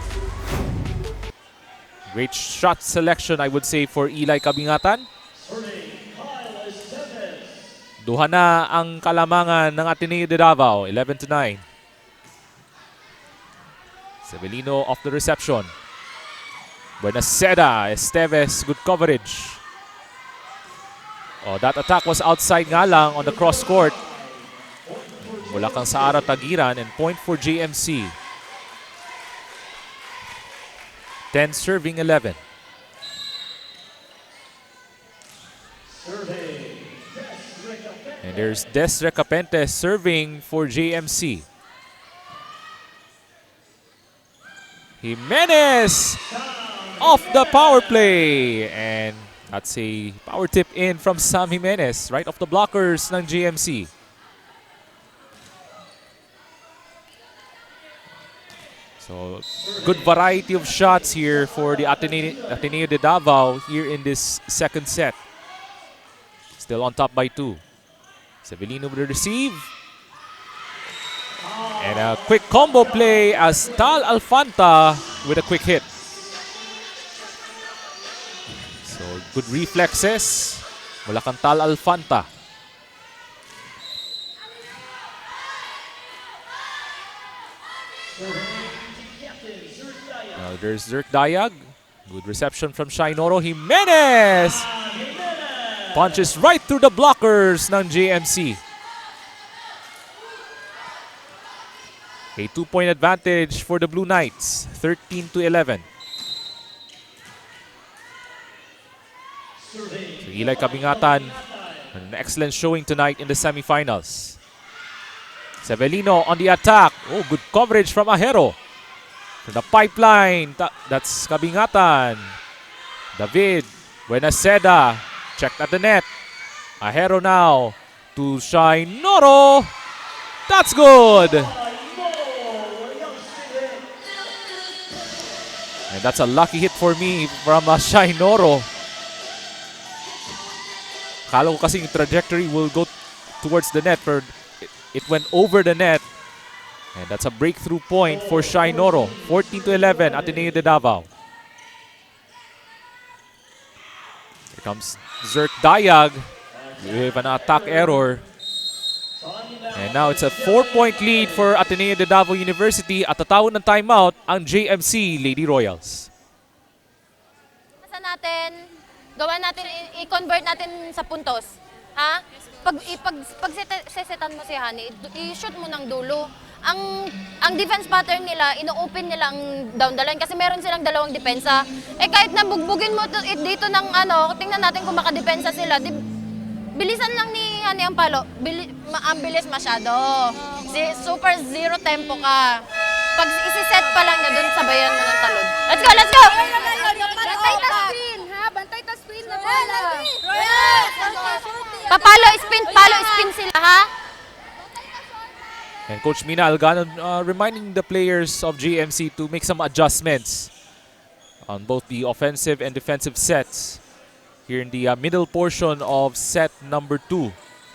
Speaker 2: Great shot selection, I would say, for Eli Kabingatan. Duha na ang kalamangan ng Ateneo de Davao, 11-9. Severino off the reception. Buenaseda, Esteves, good coverage. Oh, that attack was outside nga lang on the cross court. Mula kang Saara Tagiran and point for JMC. 10 serving 11. And there's Des Recapente serving for JMC. Jimenez off the power play. And that's a power tip in from Sam Jimenez right off the blockers ng JMC. So good variety of shots here for the Ateneo de Davao here in this second set. Still on top by 2. Severino will receive. And a quick combo play as Tal Alfanta with a quick hit. So good reflexes mula kang Tal Alfanta. Now there's Zerk Dayag. Good reception from Shainoro Jimenez. Punches right through the blockers ng JMC. A 2-point advantage for the Blue Knights, 13-11. So Eli Kabingatan, an excellent showing tonight in the semifinals. Severino on the attack. Oh, good coverage from Ahero. For the pipeline, that's Kabingatan. David Buenaseda. Checked at the net. Ahero now to Shainoro. That's good. And that's a lucky hit for me from Shainoro. Kala ko kasing trajectory will go towards the net. It went over the net. And that's a breakthrough point for Shainoro. 14-11, Ateneo de Davao. Here comes Zerk Dayag with an attack error. And now it's a 4-point lead for Ateneo de Davao University at tatawag ng timeout ang JMC Lady Royals.
Speaker 6: Nasa natin, gawa natin, i-convert natin sa puntos. Ha? Pag sesetan mo si Hani, i-shoot mo ng dulo. Ang defense pattern nila, ino-open nila ang down the line kasi meron silang dalawang depensa. Eh kahit nabugbugin mo dito ng tingnan natin kung makadepensa sila. Bilisan lang ni Hani ang palo. Ang bilis masyado. Super zero tempo ka. Pag isi-set pa lang niya, dun sabayan mo ng talon. Let's go, let's go!
Speaker 3: Bantay ta screen, ha? Bantay ta screen na bola.
Speaker 6: Palo spin sila, ha?
Speaker 2: And Coach Mina Algano reminding the players of GMC to make some adjustments on both the offensive and defensive sets here in the middle portion of set number 2.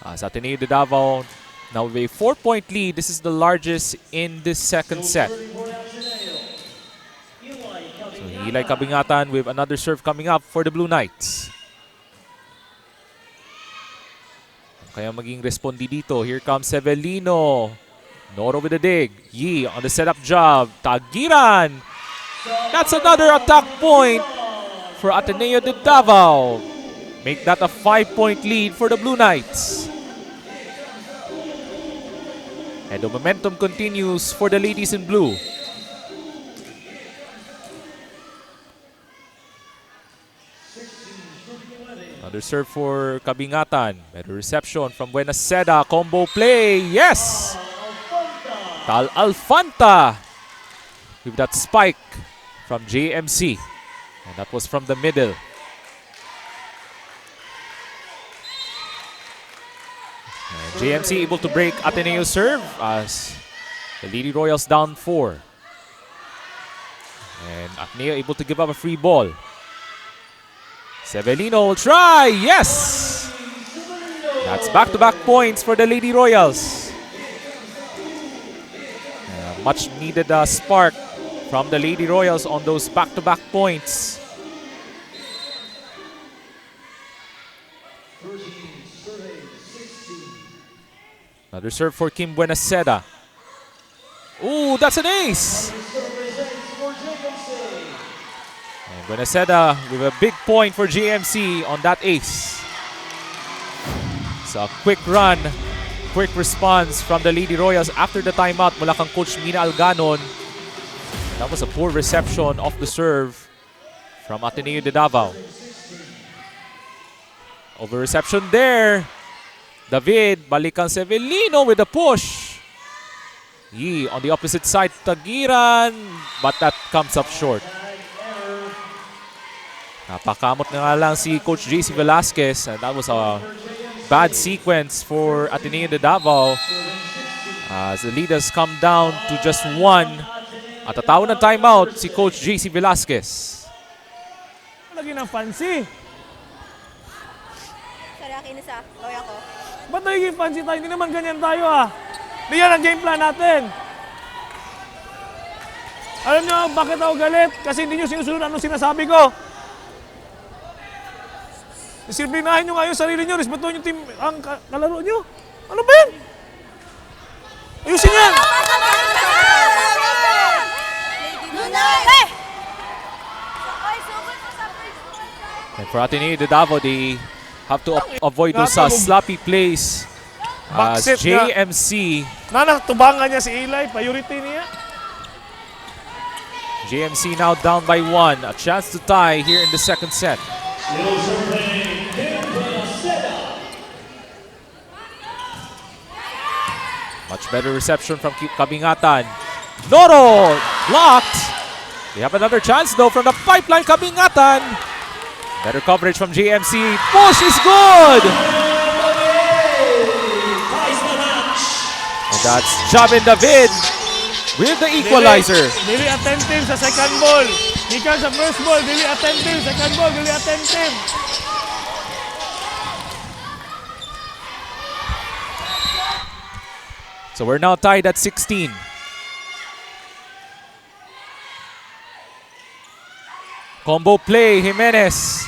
Speaker 2: As Ateneo de Davao now with a 4-point lead. This is the largest in this second set. So Eli Kabingatan with another serve coming up for the Blue Knights. kaya maging respondi dito? Here comes Severino. Noro with the dig. Yi on the setup job. Tagiran. That's another attack point for Ateneo de Davao. Make that a 5-point lead for the Blue Knights. And the momentum continues for the ladies in blue. Another serve for Kabingatan. Better reception from Buenaseda. Combo play. Yes! Tal Alfanta with that spike from JMC. And that was from the middle. And JMC able to break Ateneo's serve as the Lady Royals down 4. And Ateneo able to give up a free ball. Severino will try. Yes! That's back-to-back points for the Lady Royals. Much needed spark from the Lady Royals on those back-to-back points. Another serve for Kim Buenaseda. Ooh, that's an ace! And Buenaseda with a big point for GMC on that ace. So a quick run, quick response from the Lady Royals after the timeout mula kang Coach Mina Alganon. That was a poor reception of the serve from Ateneo de Davao. Over reception there. David, balikan Severino with a push. Yi on the opposite side, Tagiran, but that comes up short. Napakamot na nga lang si Coach JC Velasquez, and that was a bad sequence for Ateneo de Davao as the leaders come down to just 1. At tatawag ng timeout si Coach JC Velasquez.
Speaker 7: Lagi ng fancy.
Speaker 3: Sorry, akinis ah. Gawin ako.
Speaker 7: Ba't nagiging fancy tayo? Hindi naman ganyan tayo ah. Di yan ang game plan natin. Alam nyo bakit ako galit? Kasi hindi nyo sinusunod anong sinasabi ko. Disiplinahin nyo nga yung sarili nyo. Respetuhin yung team, ang kalaro nyo. Ano ba yan? Ayusin yan!
Speaker 2: And for Ateneo de Davao, they have to avoid those sloppy plays. As
Speaker 7: Backset
Speaker 2: JMC,
Speaker 7: Tubangan niya si Eli, priority niya.
Speaker 2: JMC now down by 1. A chance to tie here in the second set. Much better reception from Kabingatan. Noro blocked. They have another chance though from the pipeline. Kabingatan. Better coverage from JMC. Push is good. And that's Javin David with the equalizer.
Speaker 7: Dili attentive sa second ball. Gikan sa first ball, dili attentive. Second ball, dili attentive.
Speaker 2: So we're now tied at 16. Combo play, Jimenez.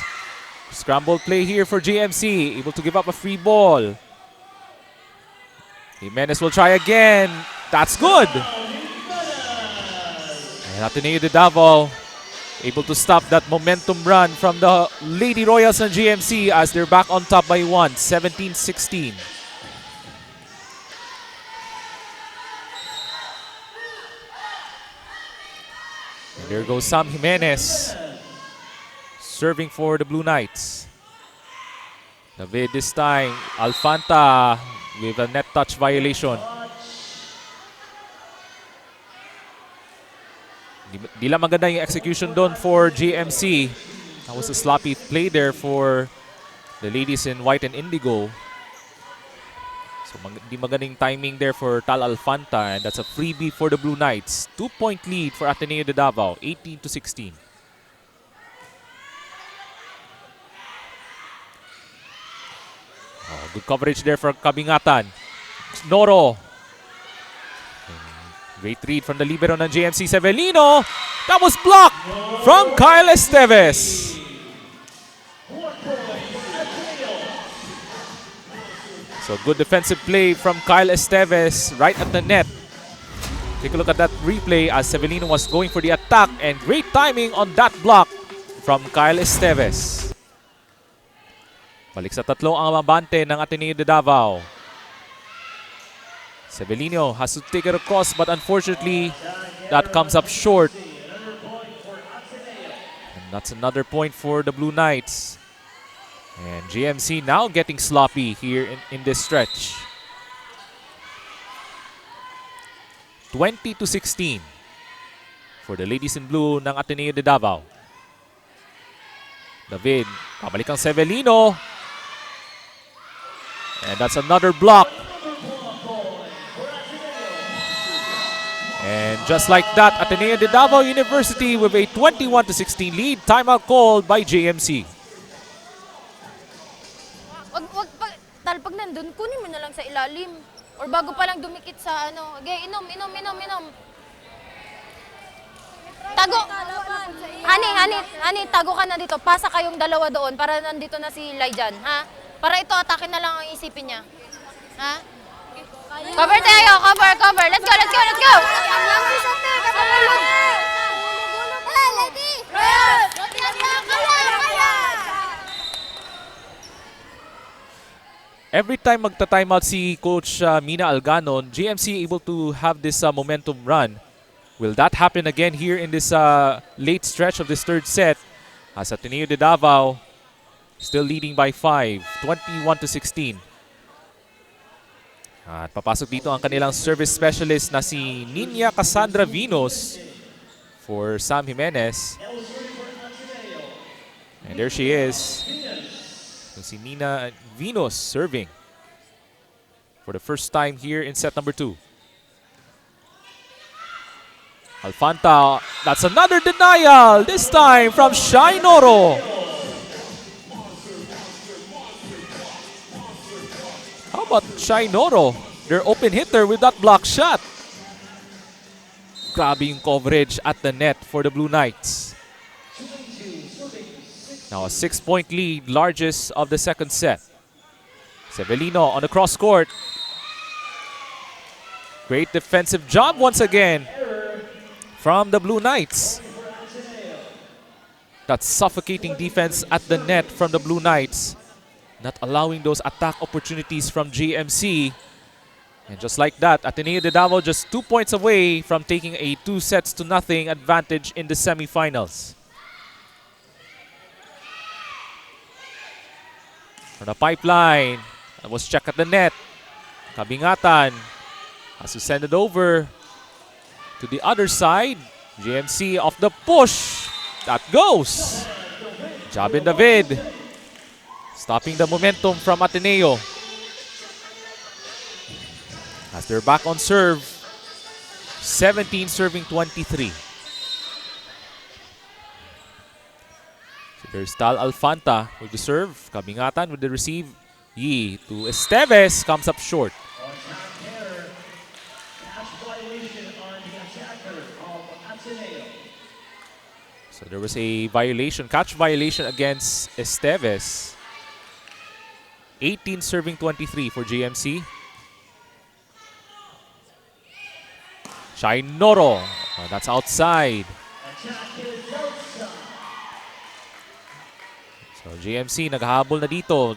Speaker 2: Scramble play here for GMC. Able to give up a free ball. Jimenez will try again. That's good. And Ateneo de Davao able to stop that momentum run from the Lady Royals and GMC as they're back on top by 1, 17-16. And there goes Sam Jimenez serving for the Blue Knights. David this time, Alfanta with a net touch violation. Di lang maganda yung execution doon for GMC. That was a sloppy play there for the ladies in white and indigo. So di magandang timing there for Tal Alfanta, and that's a freebie for the Blue Knights. 2-point lead for Ateneo de Davao, 18-16. Oh, good coverage there for Kabingatan. Noro. Great read from the libero ng JMC, Severino. That was blocked from Kyle Esteves. So So good defensive play from Kyle Esteves right at the net. Take a look at that replay as Severino was going for the attack and great timing on that block from Kyle Esteves. Balik sa tatlo ang mabante ng Ateneo de Davao. Severino has to take it across but unfortunately that comes up short. And that's another point for the Blue Knights. And GMC now getting sloppy here in this stretch. 20-16 for the ladies in blue ng Ateneo de Davao. David, pabalik ang Severino. And that's another block. And just like that, Ateneo de Davao University with a 21-16 lead. Timeout called by JMC.
Speaker 6: Pag nandun, kunin mo na lang sa ilalim. Or bago pa lang dumikit sa ano. Okay, inom. Tago. Honey, tago ka na dito. Pasa kayong dalawa doon para nandito na si Lyjan, ha? Para ito, atake na lang ang isipin niya. Ha? Cover tayo, cover. Let's go.
Speaker 2: Every time magta-timeout si Coach Mina Alganon, GMC able to have this momentum run. Will that happen again here in this late stretch of this third set? As Ateneo de Davao still leading by 5, 21-16. At papasok dito ang kanilang service specialist na si Ninya Cassandra Vinos for Sam Jimenez. And there she is. Si Nina Vinos serving for the first time here in set number 2. Alfanta, that's another denial, this time from Shai Noro. How about Shai Noro? Their open hitter with that block shot. Grabe yung coverage at the net for the Blue Knights. Now a 6-point lead, largest of the second set. Severino on the cross court. Great defensive job once again from the Blue Knights. That suffocating defense at the net from the Blue Knights. Not allowing those attack opportunities from GMC. And just like that, Ateneo de Davao just 2 points away from taking a 2-0 advantage in the semifinals. On the pipeline, that was checked at the net. Kabingatan has to send it over to the other side. GMC off the push. That goes. Jabin David stopping the momentum from Ateneo. As they're back on serve, 17 serving 23. There's Tal Alfanta with the serve. Kabingatan with the receive. Yi to Esteves. Comes up short. So there was a violation, catch violation against Esteves. 18 serving 23 for GMC. Shai Noro. Oh, that's outside. So GMC naghahabol na dito.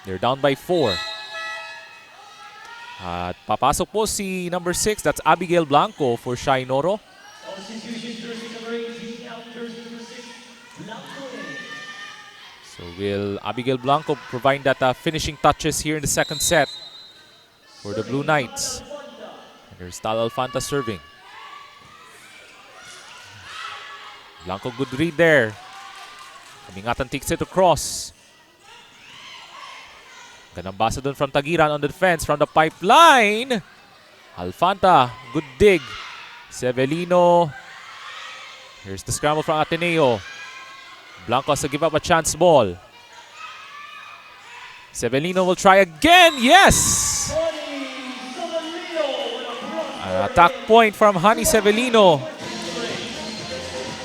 Speaker 2: They're down by 4. At papasok po si number 6. That's Abigail Blanco for Shai Noro. So will Abigail Blanco provide that finishing touches here in the second set for the Blue Knights. And there's Tal Alfanta serving. Blanco, good read there. Kabingatan takes it across. Ganang basa dun from Tagiran on the defense from the pipeline. Alfanta, good dig. Severino. Here's the scramble from Ateneo. Blanco has to give up a chance ball. Severino will try again. Yes! An attack point from Honey Severino.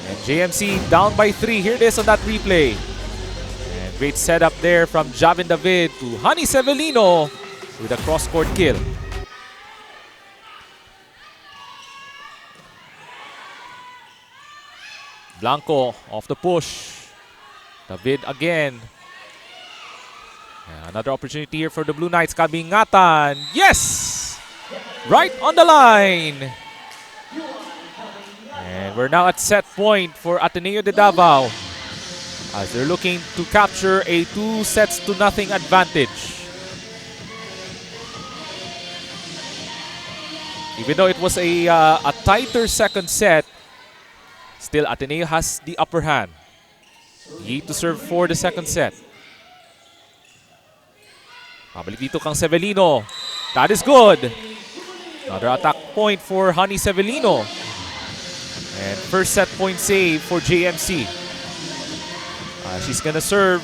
Speaker 2: And JMC down by 3. Here it is on that replay. And great setup there from Javin David to Honey Severino. with a cross-court kill. Blanco off the push. David again. And another opportunity here for the Blue Knights. Kabingatan. Yes! Right on the line. And we're now at set point for Ateneo de Davao as they're looking to capture a 2-0 advantage. Even though it was a tighter second set, still Ateneo has the upper hand. Need to serve for the second set. Pabalik dito kang Severino. That is good. Another attack point for Honey Severino. And first set point save for JMC. She's gonna serve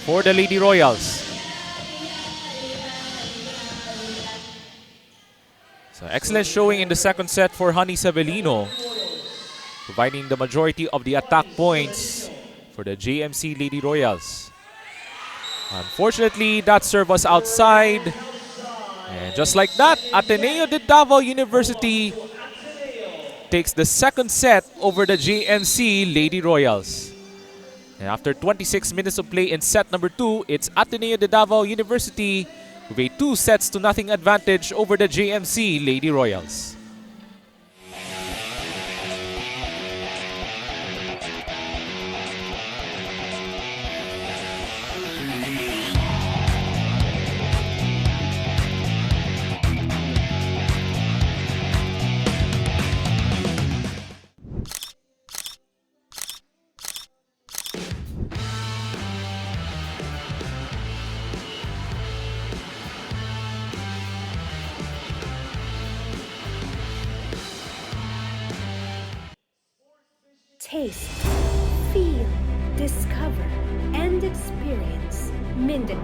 Speaker 2: for the Lady Royals. So excellent showing in the second set for Honey Severino, providing the majority of the attack points for the JMC Lady Royals. Unfortunately, that serve was outside. And just like that, Ateneo de Davao University takes the second set over the JMC Lady Royals. And after 26 minutes of play in set number 2, it's Ateneo de Davao University with a 2-0 advantage over the JMC Lady Royals.
Speaker 8: Taste, feel, discover, and experience Mindanao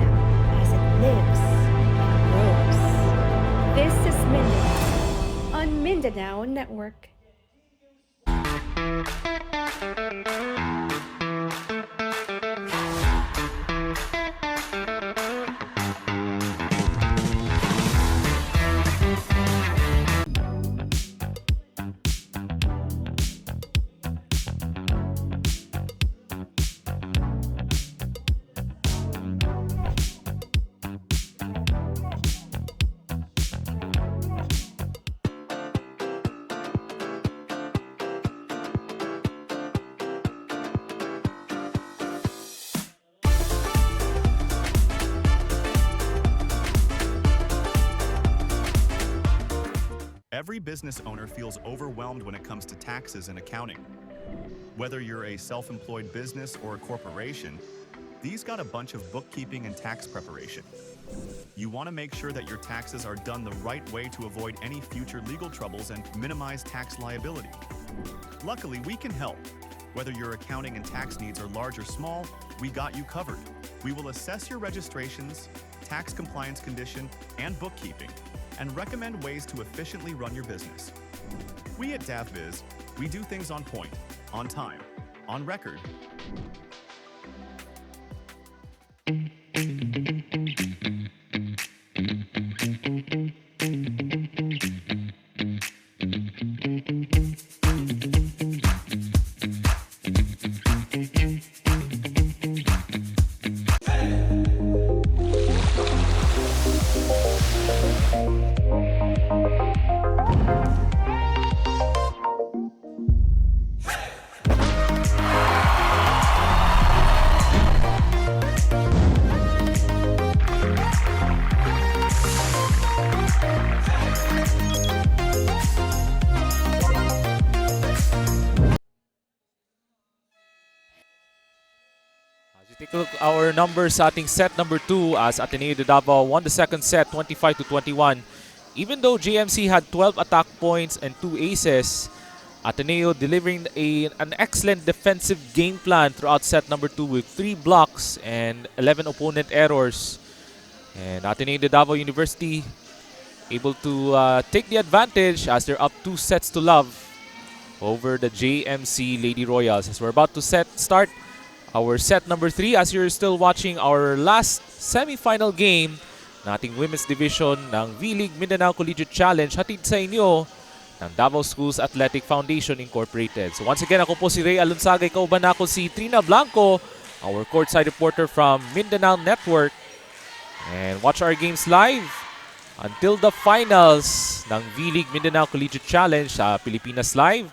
Speaker 8: as it lives and grows. This is Mindanao on Mindanao Network.
Speaker 4: Every business owner feels overwhelmed when it comes to taxes and accounting. Whether you're a self-employed business or a corporation, these got a bunch of bookkeeping and tax preparation. You want to make sure that your taxes are done the right way to avoid any future legal troubles and minimize tax liability. Luckily, we can help. Whether your accounting and tax needs are large or small, we got you covered. We will assess your registrations, tax compliance condition, and bookkeeping, and recommend ways to efficiently run your business. We at DavBiz, we do things on point, on time, on record.
Speaker 2: Take a look at our numbers sa ating set number 2 as Ateneo de Davao won the second set 25-21. Even though JMC had 12 attack points and 2 aces, Ateneo delivering an excellent defensive game plan throughout set number 2 with 3 blocks and 11 opponent errors. And Ateneo de Davao University able to take the advantage as they're up 2-0 over the JMC Lady Royals. As we're about to start our set number 3, as you're still watching our last semi-final game ng ating women's division ng V-League Mindanao Collegiate Challenge hatid sa inyo ng Davao Schools Athletic Foundation Incorporated. So once again, ako po si Ray Alonsagay, kauban ako si Trina Blanco, our courtside reporter from Mindanao Network. And watch our games live until the finals ng V-League Mindanao Collegiate Challenge sa Pilipinas Live,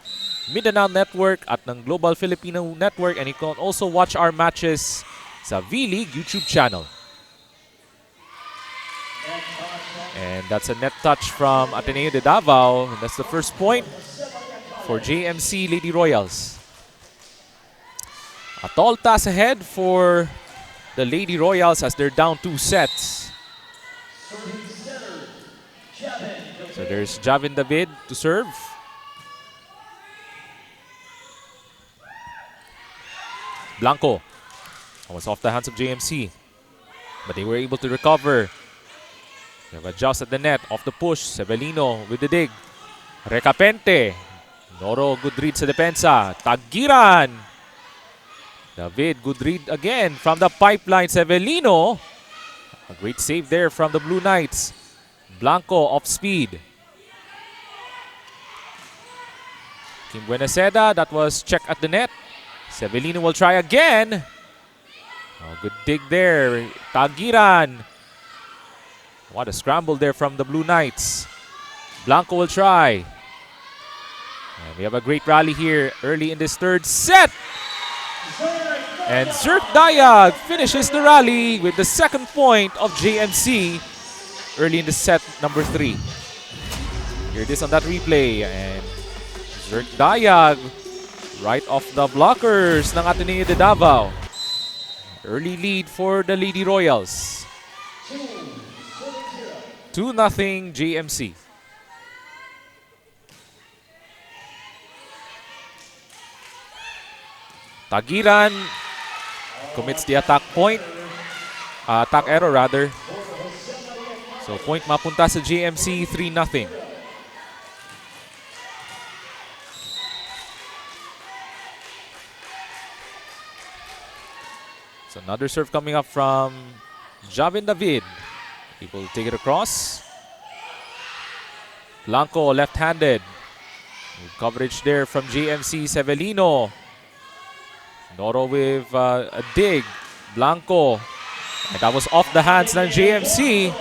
Speaker 2: Mindanao Network at ng Global Filipino Network. And you can also watch our matches sa V-League YouTube channel. And that's a net touch from Ateneo de Davao. And that's the first point for JMC Lady Royals. A tall task ahead for the Lady Royals as they're down 2 sets. So there's Javin David to serve. Blanco was off the hands of JMC, but they were able to recover. They have adjust at the net, off the push. Severino with the dig. Recapente. Noro, good read sa depensa. Tagiran. David, good read again from the pipeline. Severino. A great save there from the Blue Knights. Blanco off speed. Kim Buenaseda, that was checked at the net. Severino will try again. Oh, good dig there. Tagiran. What a scramble there from the Blue Knights. Blanco will try. And we have a great rally here early in this third set. And Zerk Dayag finishes the rally with the second point of JMC early in the set number 3. Here it is on that replay. And Zerk Dayag right off the blockers ng Ateneo de Davao. Early lead for the Lady Royals. 2-0 JMC. Tagiran commits the attack point. Attack error rather. So point mapunta sa JMC, 3-0. So another serve coming up from Javin David. He will take it across. Blanco left-handed. Good coverage there from JMC. Severino. Noro with a dig. Blanco. And that was off the hands ng JMC.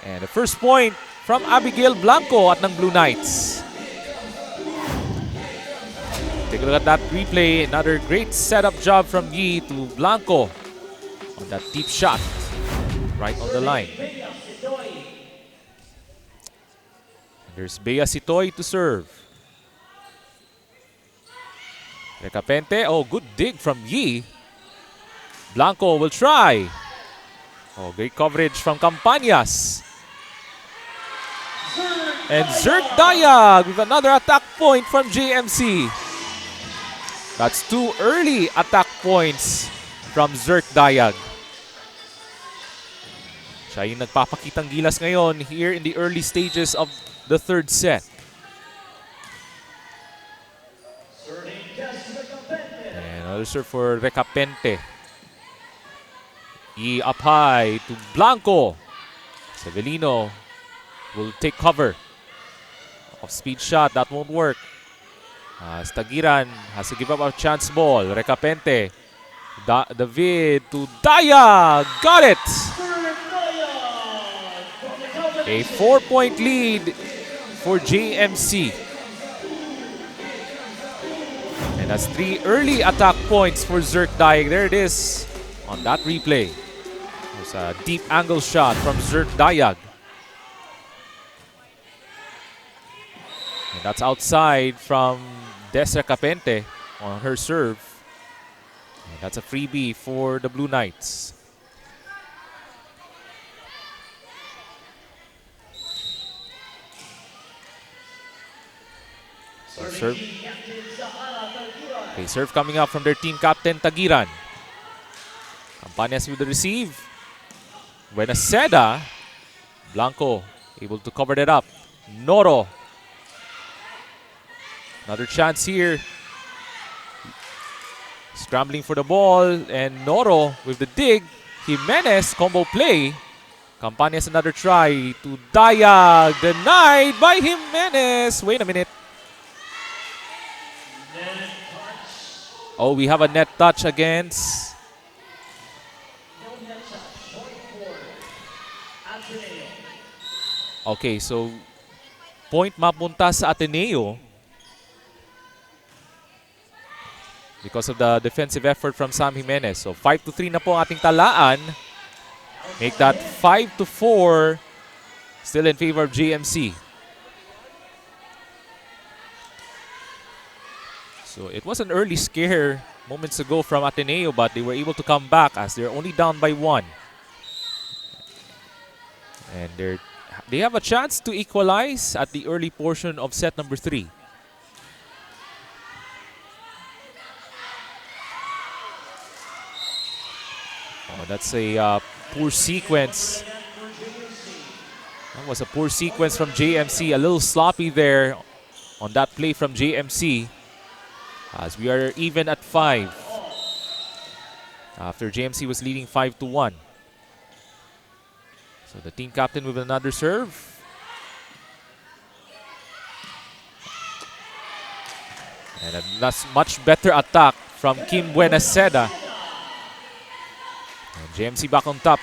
Speaker 2: And the first point from Abigail Blanco at ng Blue Knights. Take a look at that replay. Another great setup job from Yi to Blanco on that deep shot right on the line. There's Bea Sitoy to serve. Recapente. Oh, good dig from Yi. Blanco will try. Oh, great coverage from Campañas. And Zerk Dayag with another attack point from JMC. That's 2 early attack points from Zerk Dayag. Siya yung nagpapakitang gilas ngayon here in the early stages of the third set. And another serve for Recapente. Up high to Blanco. Severino will take cover. Off-speed shot, that won't work. Tagiran has to give up a chance ball. Recapente. David to Dayag. Got it! A 4-point lead for JMC. And that's 3 early attack points for Zerk Dayag. There it is on that replay. There's a deep angle shot from Zerk Dayag. And that's outside from Des Recapente on her serve. And that's a freebie for the Blue Knights. Serve. Okay, serve coming up from their team captain, Tagiran. Campañas with the receive. Buenaseda. Blanco able to cover that up. Noro. Another chance here. Scrambling for the ball. And Noro with the dig. Jimenez combo play. Campañas another try to Dayag. Denied by Jimenez. Wait a minute. Oh, we have a net touch against. Okay, so point mapunta sa Ateneo because of the defensive effort from Sam Jimenez. So 5-3 na po ang ating talaan. Make that 5-4. Still in favor of GMC. So it was an early scare moments ago from Ateneo, but they were able to come back as they're only down by 1. And they have a chance to equalize at the early portion of set number 3. Oh, that's a poor sequence. That was a poor sequence from JMC. A little sloppy there on that play from JMC. As we are even at 5. After JMC was leading 5-1. So the team captain with another serve. And a much better attack from Kim Buenaseda. And JMC back on top,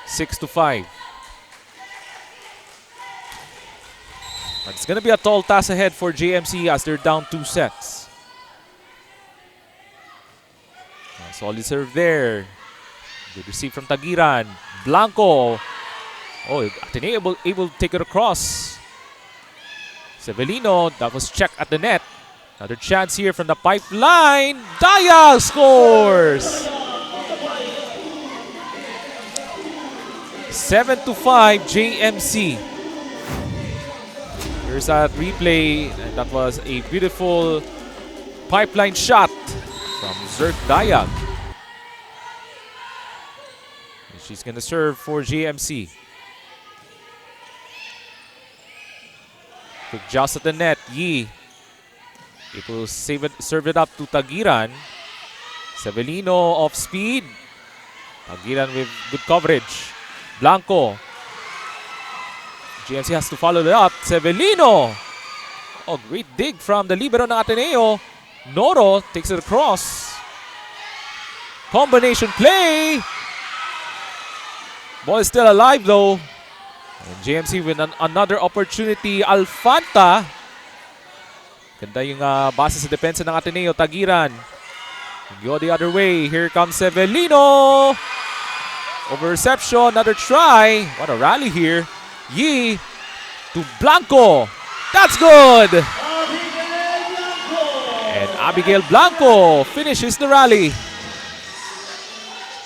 Speaker 2: 6-5. But it's going to be a tall task ahead for JMC as they're down 2 sets. Solid serve there. Good receive from Tagiran. Blanco. Oh, Ateneo able to take it across. Severino, that was checked at the net. Another chance here from the pipeline. Dayag scores! 7-5 JMC. Here's that replay. And that was a beautiful pipeline shot from Zerk Dayag. She's going to serve for JMC. Quick joust at the net. Yi. It will serve it up to Tagiran. Severino off speed. Tagiran with good coverage. Blanco. GMC has to follow it up. Severino. Oh, great dig from the libero ng Ateneo. Noro takes it across. Combination play. Ball is still alive though. And JMC with another opportunity. Alfanta. Ganda yung base sa depensa ng Ateneo. Tagiran. Go the other way. Here comes Severino. Over reception. Another try. What a rally here. Yi to Blanco. That's good. And Abigail Blanco finishes the rally.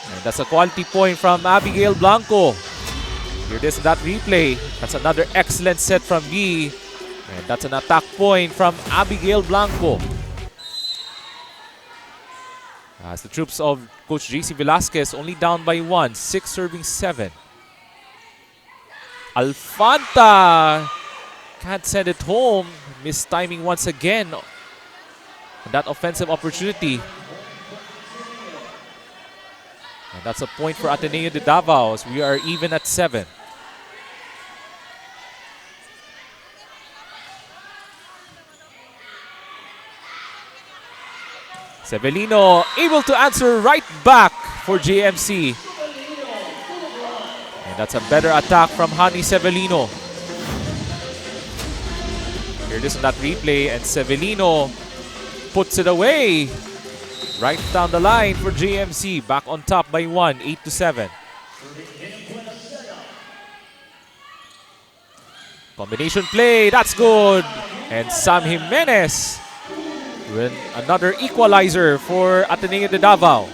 Speaker 2: And that's a quality point from Abigail Blanco. Here it is in that replay. That's another excellent set from Yi. And that's an attack point from Abigail Blanco. As the troops of Coach JC Velasquez only down by 1, 6 serving 7. Alfanta can't send it home. Missed timing once again. And that offensive opportunity. And that's a point for Ateneo de Davao as we are even at 7. Severino able to answer right back for JMC. And that's a better attack from Hani Severino. Here it is on that replay, and Severino puts it away. Right down the line for JMC. Back on top by 1, 8-7. Combination play, that's good. And Sam Jimenez with another equalizer for Ateneo de Davao.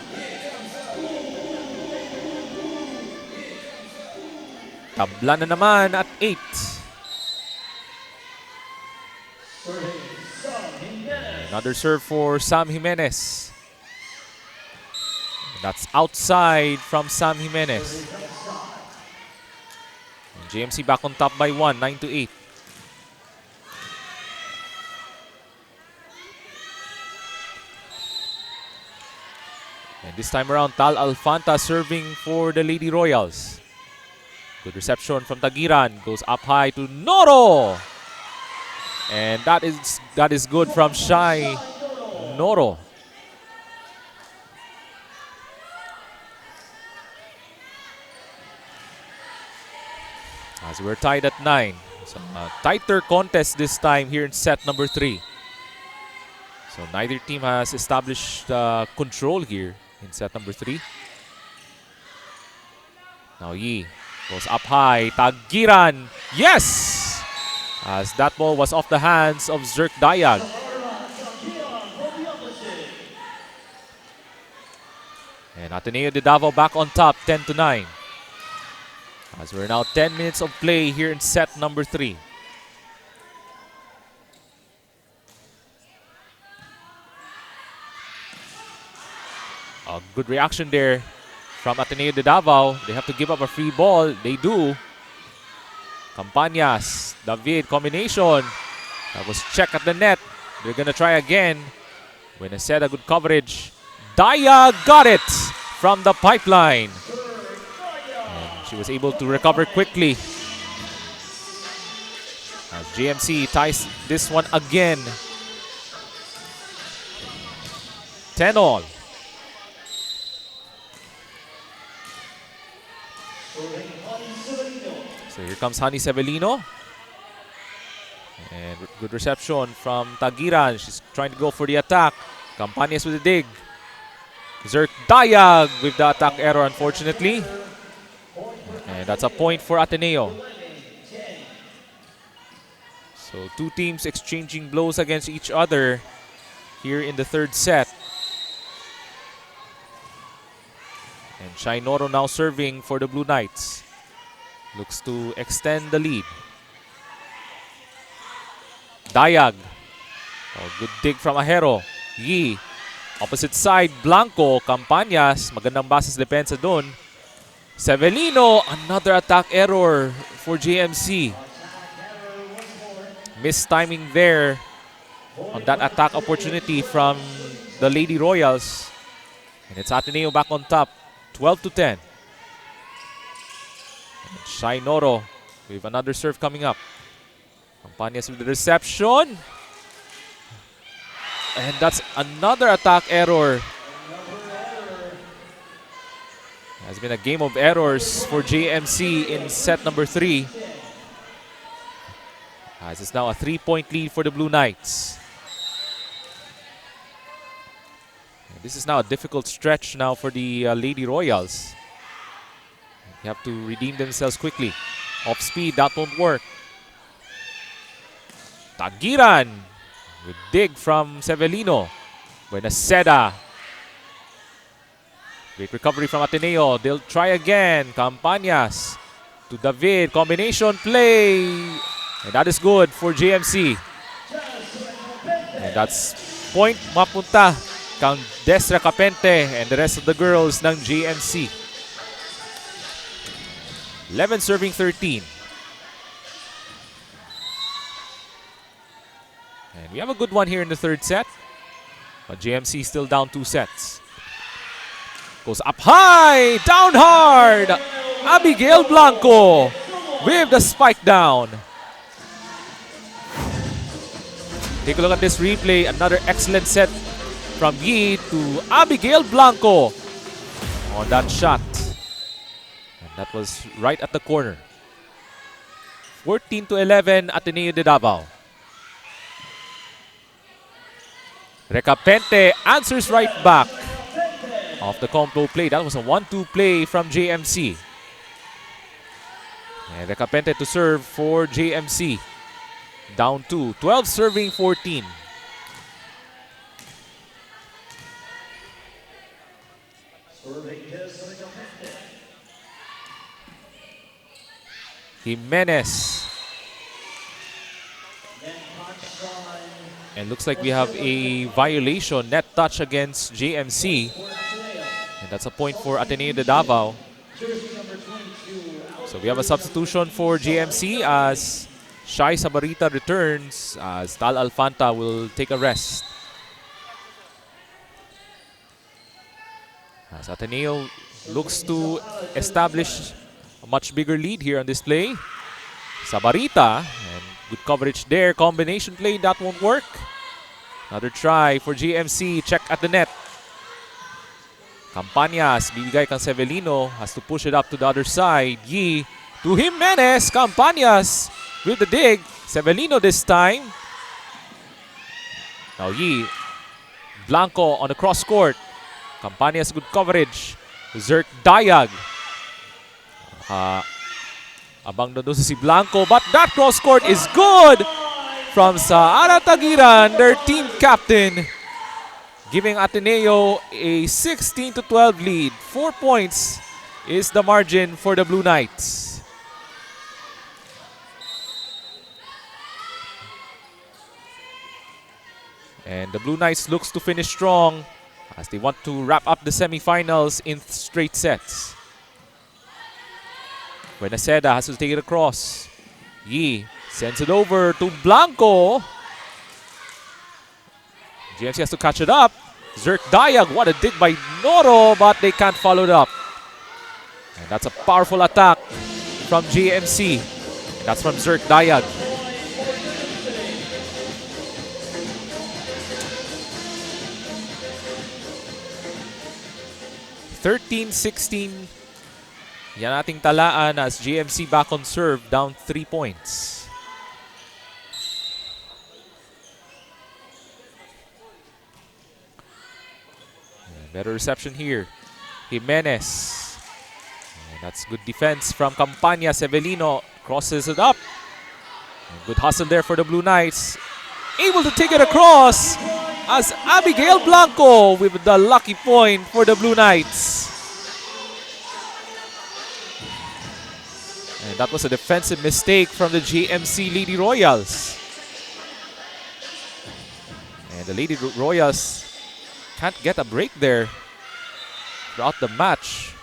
Speaker 2: Tabla na naman at 8. Another serve for Sam Jimenez. That's outside from Sam Jimenez. And JMC back on top by 1, 9-8. And this time around, Tal Alfanta serving for the Lady Royals. Good reception from Tagiran. Goes up high to Noro. And that is good from Shai Noro. As we're tied at 9. So a tighter contest this time here in set number 3. So neither team has established control here in set number 3. Now Yi goes up high. Tagiran. Yes! As that ball was off the hands of Zerk Dayag. And Ateneo de Davao back on top, 10-9. As we're now 10 minutes of play here in set number 3. A good reaction there from Ateneo de Davao. They have to give up a free ball. They do. Campañas, David combination. That was checked at the net. They're gonna try again. Buenaseda, good coverage. Daya got it from the pipeline. And she was able to recover quickly. As GMC ties this one again. 10-all. So here comes Hani Severino. And good reception from Tagiran. She's trying to go for the attack. Campañas with the dig. Zerk Dayag with the attack error, unfortunately. And that's a point for Ateneo. So two teams exchanging blows against each other here in the third set. And Shai Noro now serving for the Blue Knights. Looks to extend the lead. Dayag. Oh, good dig from Ahero. Yi. Opposite side, Blanco. Campañas. Magandang bases depensa dun. Severino. Another attack error for JMC. Missed timing there on that attack opportunity from the Lady Royals. And it's Ateneo back on top. 12-10. Shai Noro with another serve coming up. Campañas with the reception. And that's another attack error. Has been a game of errors for JMC in set number 3. As it's now a 3-point lead for the Blue Knights. And this is now a difficult stretch now for the Lady Royals. They have to redeem themselves quickly. Off speed, that won't work. Tagiran. Good dig from Severino. Buenaseda. Great recovery from Ateneo. They'll try again. Campañas to David. Combination play. And that is good for JMC. And that's point mapunta kang Desra Capente and the rest of the girls ng JMC. 11 serving 13. And we have a good one here in the third set. But JMC still down 2 sets. Goes up high, down hard. Abigail Blanco with the spike down. Take a look at this replay. Another excellent set from Yi to Abigail Blanco on that shot. And that was right at the corner. 14-11, Ateneo de Davao. Recapente answers right back off the combo play. That was a 1-2 play from JMC. And Recapente to serve for JMC. Down 2. 12 serving 14. Jimenez. And looks like we have a violation, net touch against JMC. And that's a point for Ateneo de Davao. So we have a substitution for JMC as Shai Sabarita returns as Tal Alfanta will take a rest. As Ateneo looks to establish a much bigger lead here on this play. Sabarita, and good coverage there. Combination play, that won't work. Another try for GMC. Check at the net. Campañas, bibigay kang Severino. Has to push it up to the other side. Yi to Jimenez. Campañas with the dig. Severino this time. Now Yi. Blanco on the cross court. Campañas, good coverage. Zerk Dayag. Abang na doon si Blanco, but that cross court is good from Sara Tagiran, their team captain, giving Ateneo a 16-12 lead. 4 points is the margin for the Blue Knights. And the Blue Knights looks to finish strong as they want to wrap up the semifinals in straight sets. Buenaseda has to take it across. Yi sends it over to Blanco. GMC has to catch it up. Zerk Dayag, what a dig by Noro, but they can't follow it up. And that's a powerful attack from GMC. That's from Zerk Dayag. (13-16). Yan ating talaan as GMC back on serve, down 3 points. Better reception here. Jimenez. And that's good defense from Campaña. Severino crosses it up. And good hustle there for the Blue Knights. Able to take it across as Abigail Blanco with the lucky point for the Blue Knights. And that was a defensive mistake from the GMC Lady Royals. And the Lady Royals can't get a break there throughout the match.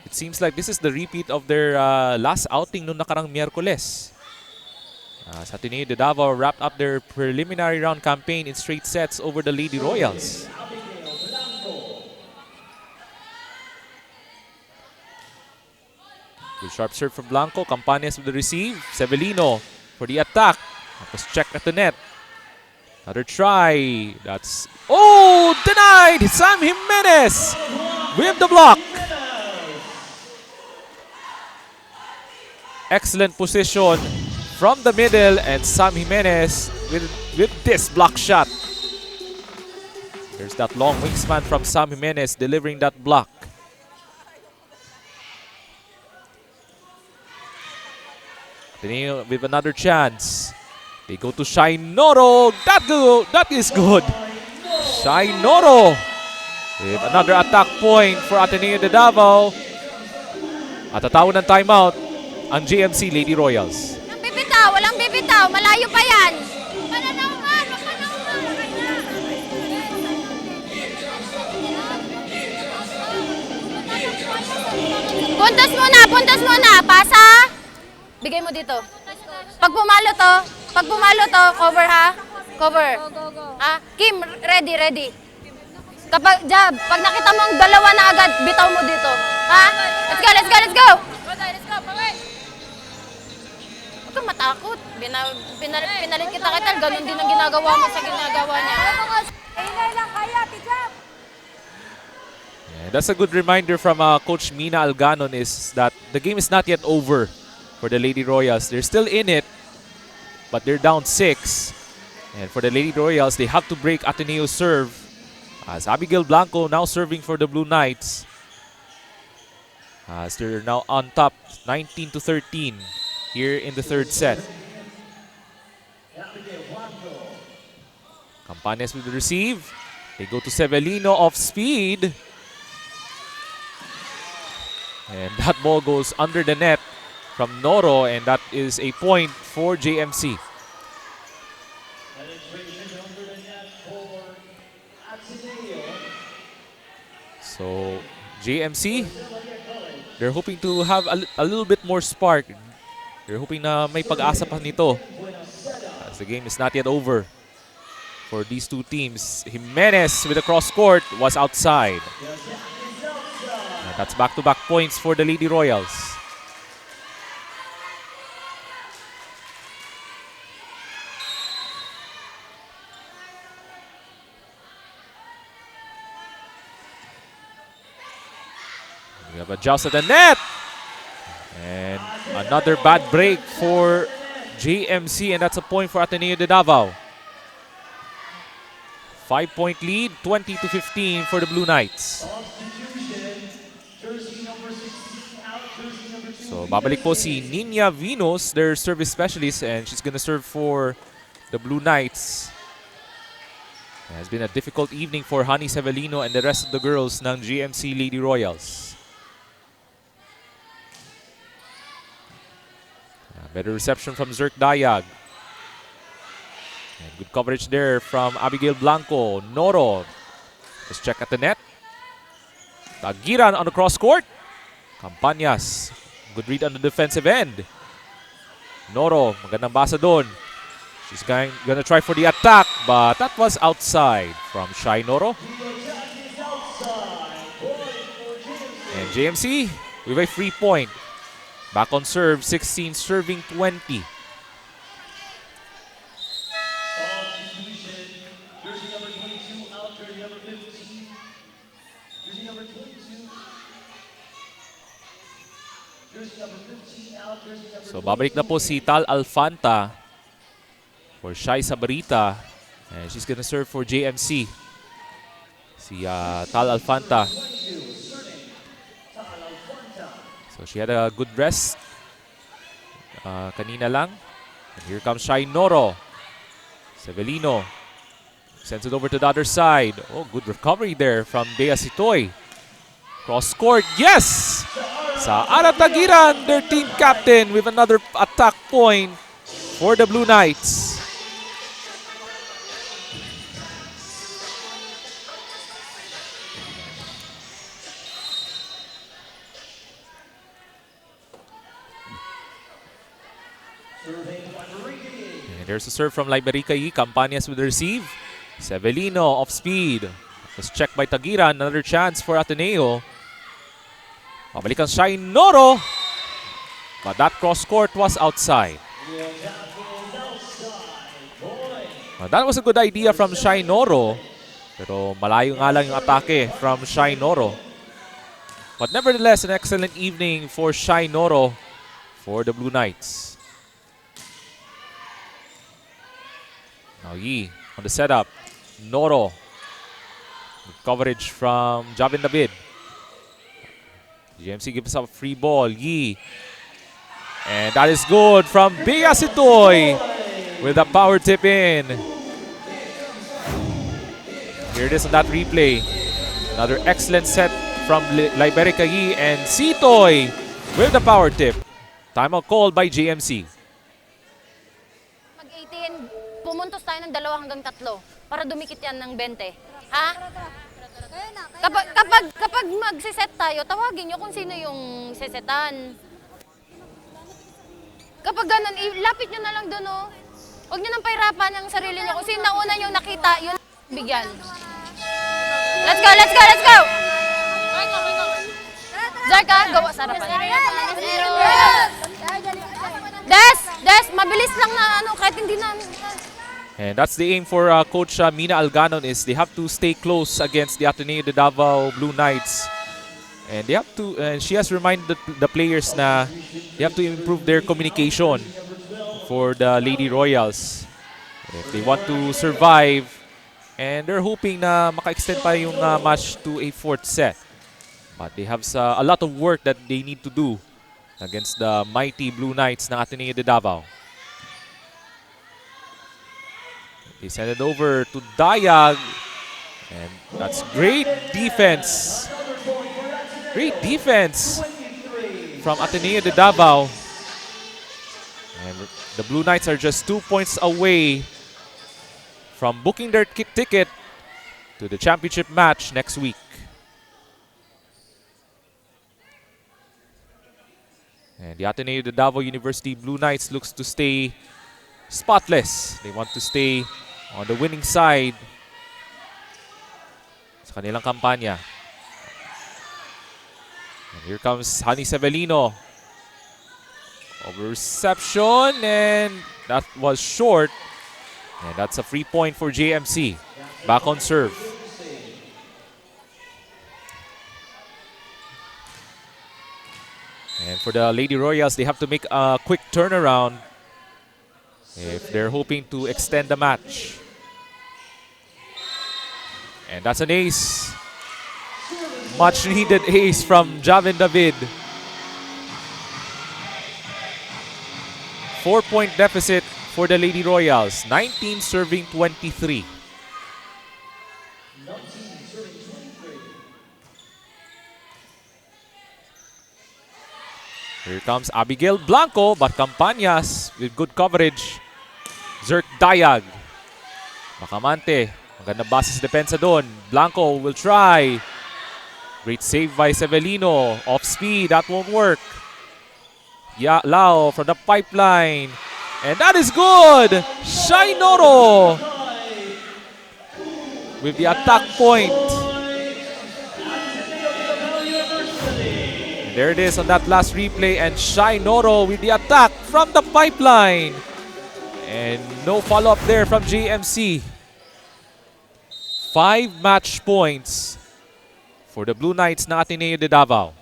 Speaker 2: It seems like this is the repeat of their last outing noong nakarang Miyerkules. Sa Ateneo de Davao wrapped up their preliminary round campaign in straight sets over the Lady Royals. Good sharp serve from Blanco. Campañas with the receive. Severino for the attack. That was checked at the net. Another try. That's... Oh! Denied! Sam Jimenez with the block. Excellent position from the middle, and Sam Jimenez with this block shot. There's that long wingspan from Sam Jimenez delivering that block. With another chance. They go to Shai Noro. That is good. Shai Noro with another attack point for Ateneo de Davao. At tatawag ng timeout ang GMC Lady Royals.
Speaker 6: Walang bibitaw. Malayo pa yan. Puntos muna. Pasa. Bigay mo dito. Pag pumalo to, cover ha. Cover. Ah, Kim, ready. Kapag jab, pag nakita mo ang dalawa na agad, bitaw mo dito. Ha? Let's go. Huwag kang matakot. Pinalit kita, ganun din ang ginagawa mo sa ginagawa niya.
Speaker 2: Yeah, that's a good reminder from Coach Mina Alganon is that the game is not yet over for the Lady Royals. They're still in it, but they're down 6. And for the Lady Royals, they have to break Ateneo's serve. As Abigail Blanco now serving for the Blue Knights. As they're now on top, 19-13 here in the third set. Campañas with the receive. They go to Severino off speed. And that ball goes under the net from Noro, and that is a point for JMC. So, JMC, they're hoping to have a little bit more spark. They're hoping na may pag-asa pa nito as the game is not yet over. for these two teams. Jimenez with the cross court was outside. And that's back-to-back points for the Lady Royals. We have a joust at the net. And another bad break for JMC, and that's a point for Ateneo de Davao. 5-point lead, 20-15 for the Blue Knights. So babalik po si Nina Vinos, their service specialist, and she's gonna serve for the Blue Knights. It has been a difficult evening for Honey Severino and the rest of the girls ng GMC Lady Royals. Better reception from Zerk Dayag. And good coverage there from Abigail Blanco. Noro. Let's check at the net. Tagiran on the cross court. Campañas. Good read on the defensive end. Noro. Magandang basa doon. She's gonna try for the attack, but that was outside from Shai Noro. And JMC with a free point. Back on serve, 16 serving 20. So babalik na po si Tal Alfanta for Shai Sabarita. And she's gonna serve for JMC. Si Tal Alfanta. So she had a good rest kanina lang. And here comes Shai Noro. Severino sends it over to the other side. Oh, good recovery there from Bea Sitoy. Cross court, yes! Sa Aratagiran, their team captain with another attack point for the Blue Knights. And there's a serve from Liberica E. Campañas with the receive. Severino off speed. Was checked by Tagiran. Another chance for Ateneo. Pabalik ang Shai Noro. But that cross court was outside. That was a good idea from Shai Noro. Pero malayo nga lang yung atake from Shai Noro. But nevertheless, an excellent evening for Shai Noro for the Blue Knights. Now Yi on the setup. Noro. Good coverage from Javin David. GMC gives up a free ball. Yi. And that is good from Bea Sitoy with a power tip in. Here it is on that replay. Another excellent set from Liberica Yi and Sitoy with the power tip. Timeout called by JMC.
Speaker 6: Mag-18, pumuntos tayo ng 2 hanggang 3 para dumikit yan ng 20. Ha? Kapag magsiset tayo, tawagin nyo kung sino yung sesetan. Kapag ganun, lapit nyo na lang doon, oh. Huwag nyo nang pahirapan ang sarili nyo. Kung sino nauna nyo nakita, yun bigyan. Let's go, let's go, let's go! Zarka, gawa sarapan. Des, mabilis lang na ano, kahit hindi na...
Speaker 2: And that's the aim for Coach Mina Alganon is they have to stay close against the Ateneo de Davao Blue Knights. And they have to, and she has reminded the players na they have to improve their communication for the Lady Royals. If they want to survive, and they're hoping na maka-extend pa yung match to a 4th set. But they have a lot of work that they need to do against the mighty Blue Knights ng Ateneo de Davao. They send it over to Dayag. And that's great defense. Great defense from Ateneo de Davao. And the Blue Knights are just 2 points away from booking their ticket to the championship match next week. And the Ateneo de Davao University Blue Knights looks to stay spotless. They want to stay on the winning side sa kanilang kampanya. And here comes Hani Sevelino. Over reception, and that was short. And that's a free point for JMC. Back on serve. And for the Lady Royals, they have to make a quick turnaround if they're hoping to extend the match. And that's an ace. Much needed ace from Javin David. 4-point deficit for the Lady Royals. 19 serving 23. Here comes Abigail Blanco, but Campañas with good coverage. Zerk Dayag. Macamante. Maganda base sa depensa doon. Blanco will try. Great save by Sevelino. Off speed, that won't work. Lao from the pipeline. And that is good! Shai Noro with the attack point. And there it is on that last replay, and Shai Noro with the attack from the pipeline. And no follow-up there from JMC. 5 match points for the Blue Knights na Ateneo de Davao.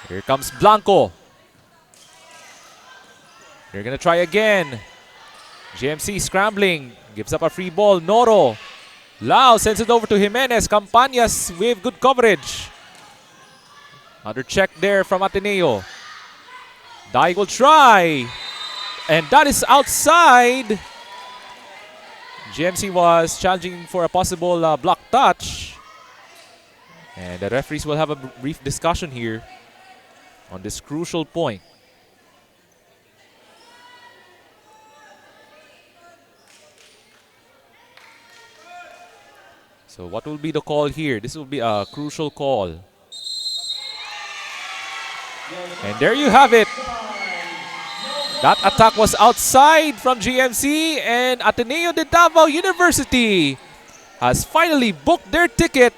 Speaker 2: Here comes Blanco. They're gonna try again. JMC scrambling. Gives up a free ball. Noro. Lao sends it over to Jimenez. Campañas with good coverage. Another check there from Ateneo. Dai will try. And that is outside. JMC was challenging for a possible block touch. And the referees will have a brief discussion here on this crucial point. So what will be the call here? This will be a crucial call. And there you have it. That attack was outside from GMC, and Ateneo de Davao University has finally booked their ticket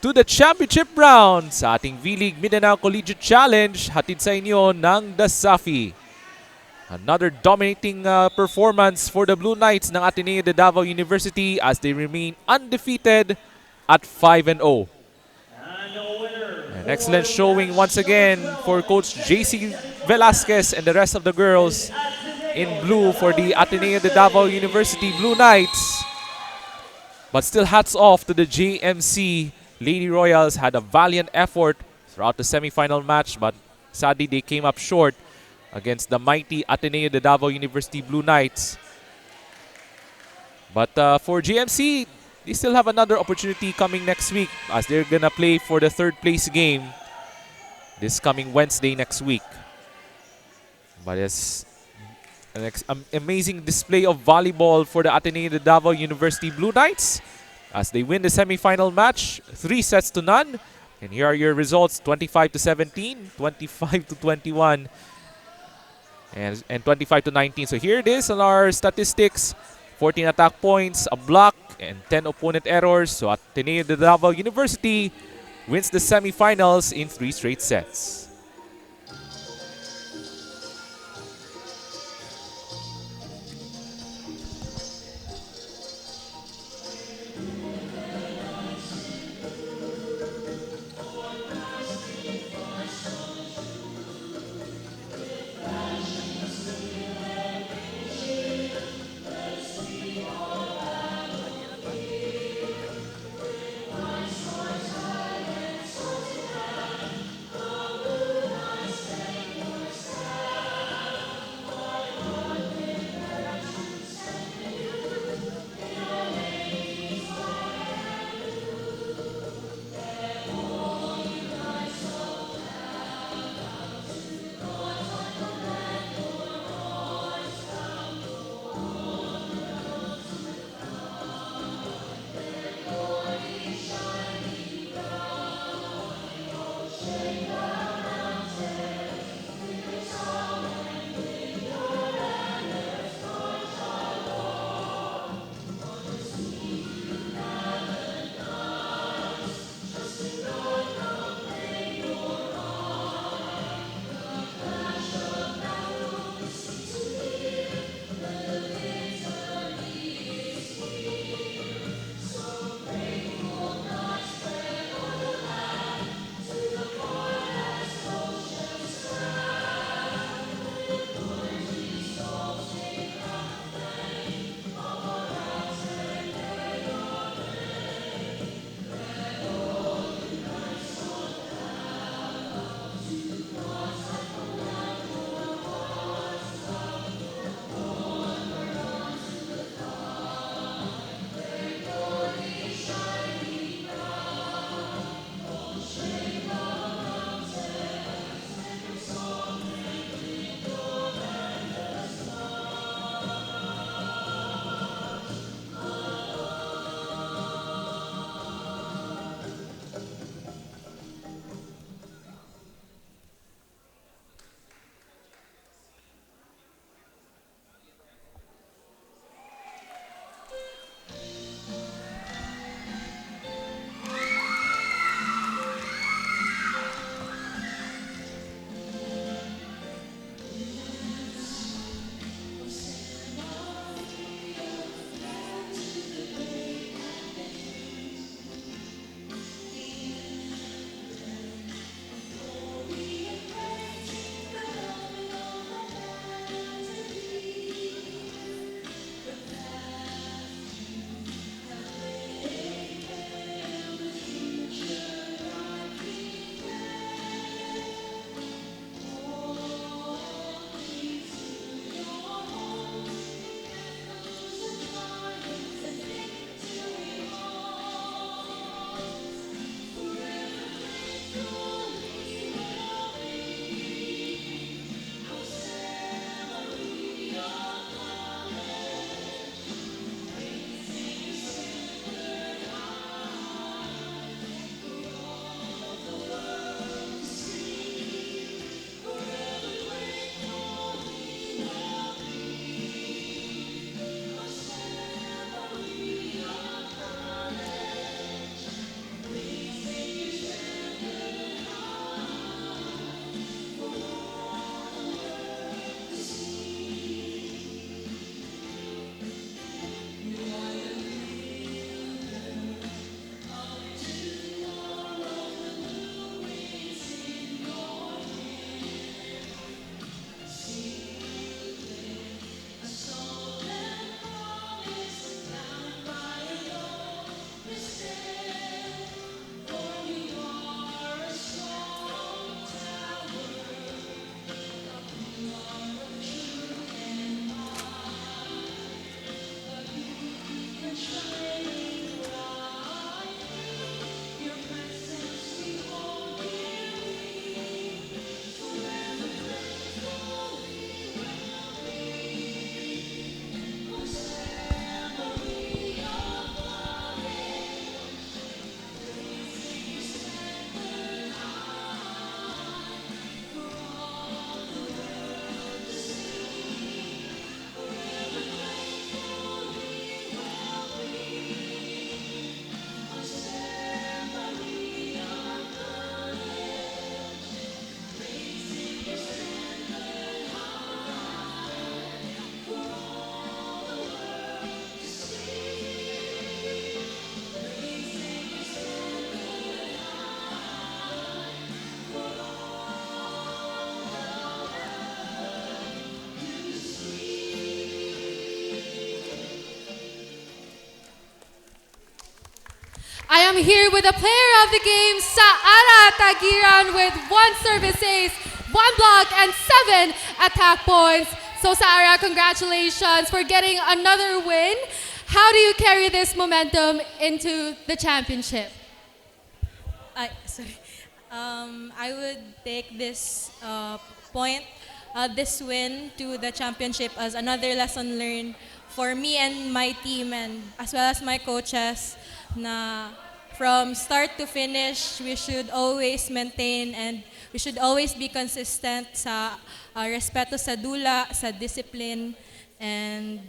Speaker 2: to the championship round sa ating V-League Mindanao Collegiate Challenge, hatid sa inyo ng Dasafi. Another dominating performance for the Blue Knights ng Ateneo de Davao University as they remain undefeated at 5-0. An excellent showing once again for Coach JC Velasquez and the rest of the girls in blue for the Ateneo de Davao University Blue Knights. But still hats off to the JMC Lady Royals. Had a valiant effort throughout the semifinal match, but sadly they came up short against the mighty Ateneo de Davao University Blue Knights. But for JMC, they still have another opportunity coming next week as they're gonna play for the third place game this coming Wednesday next week. But it's an amazing display of volleyball for the Ateneo de Davao University Blue Knights as they win the semifinal match 3-0. And here are your results: 25-17, 25-21, and 25-19. So here it is on our statistics: 14 attack points, a block, and 10 opponent errors. So Ateneo de Davao University wins the semifinals in 3 straight sets.
Speaker 1: I am here with the player of the game, Saara Tagiran, with 1 service ace, 1 block, and 7 attack points. So Saara, congratulations for getting another win. How do you carry this momentum into the championship?
Speaker 9: I would take this this win to the championship as another lesson learned for me and my team, and as well as my coaches, na from start to finish, we should always maintain and we should always be consistent sa respeto sa dula, sa discipline, and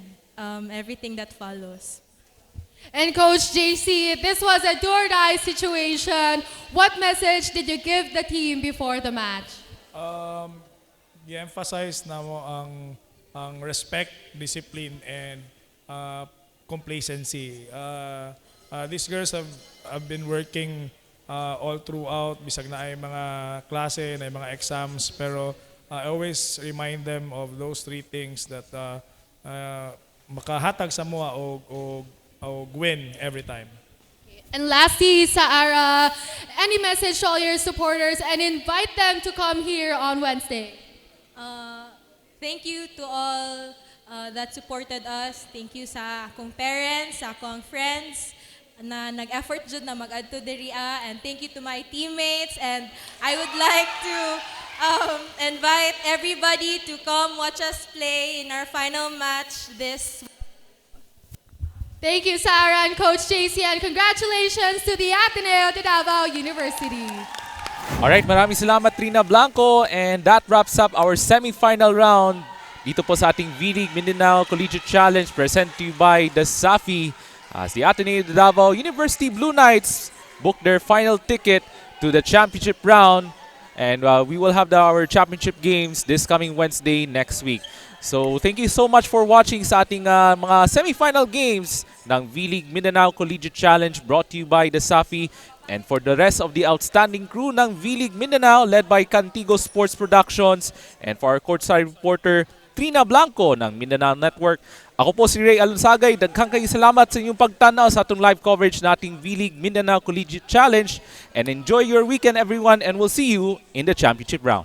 Speaker 9: everything that follows.
Speaker 1: And Coach JC, this was a do-or-die situation. What message did you give the team before the match?
Speaker 7: I-emphasize na mo ang respect, discipline, and complacency. These girls have been working all throughout, bisag na ay mga klase, na ay mga exams, pero I always remind them of those 3 things that makahatag sa mua o win every time.
Speaker 1: And lastly, Saara, any message to all your supporters and invite them to come here on Wednesday?
Speaker 9: Thank you to all that supported us. Thank you sa akong parents, sa akong friends na nag-effort jud na mag-adto diriya, and thank you to my teammates, and I would like to invite everybody to come watch us play in our final match this.
Speaker 1: Thank you, Sarah and Coach JC, and congratulations to the Ateneo de Davao University.
Speaker 2: Alright, maraming salamat Trina Blanco, and that wraps up our semi-final round dito po sa ating V-League Mindanao Collegiate Challenge presented to you by the Safi, as the Ateneo de Davao University Blue Knights booked their final ticket to the championship round, and we will have our championship games this coming Wednesday next week. So thank you so much for watching sa ating mga semi-final games ng V-League Mindanao Collegiate Challenge brought to you by the Safi. And for the rest of the outstanding crew ng V-League Mindanao led by Cantigo Sports Productions, and for our courtside reporter Trina Blanco ng Mindanao Network, ako po si Ray Alonsagay. Daghang kayong salamat sa inyong pagtanaw sa atong live coverage nating V-League Mindanao Collegiate Challenge, and enjoy your weekend everyone, and we'll see you in the championship round.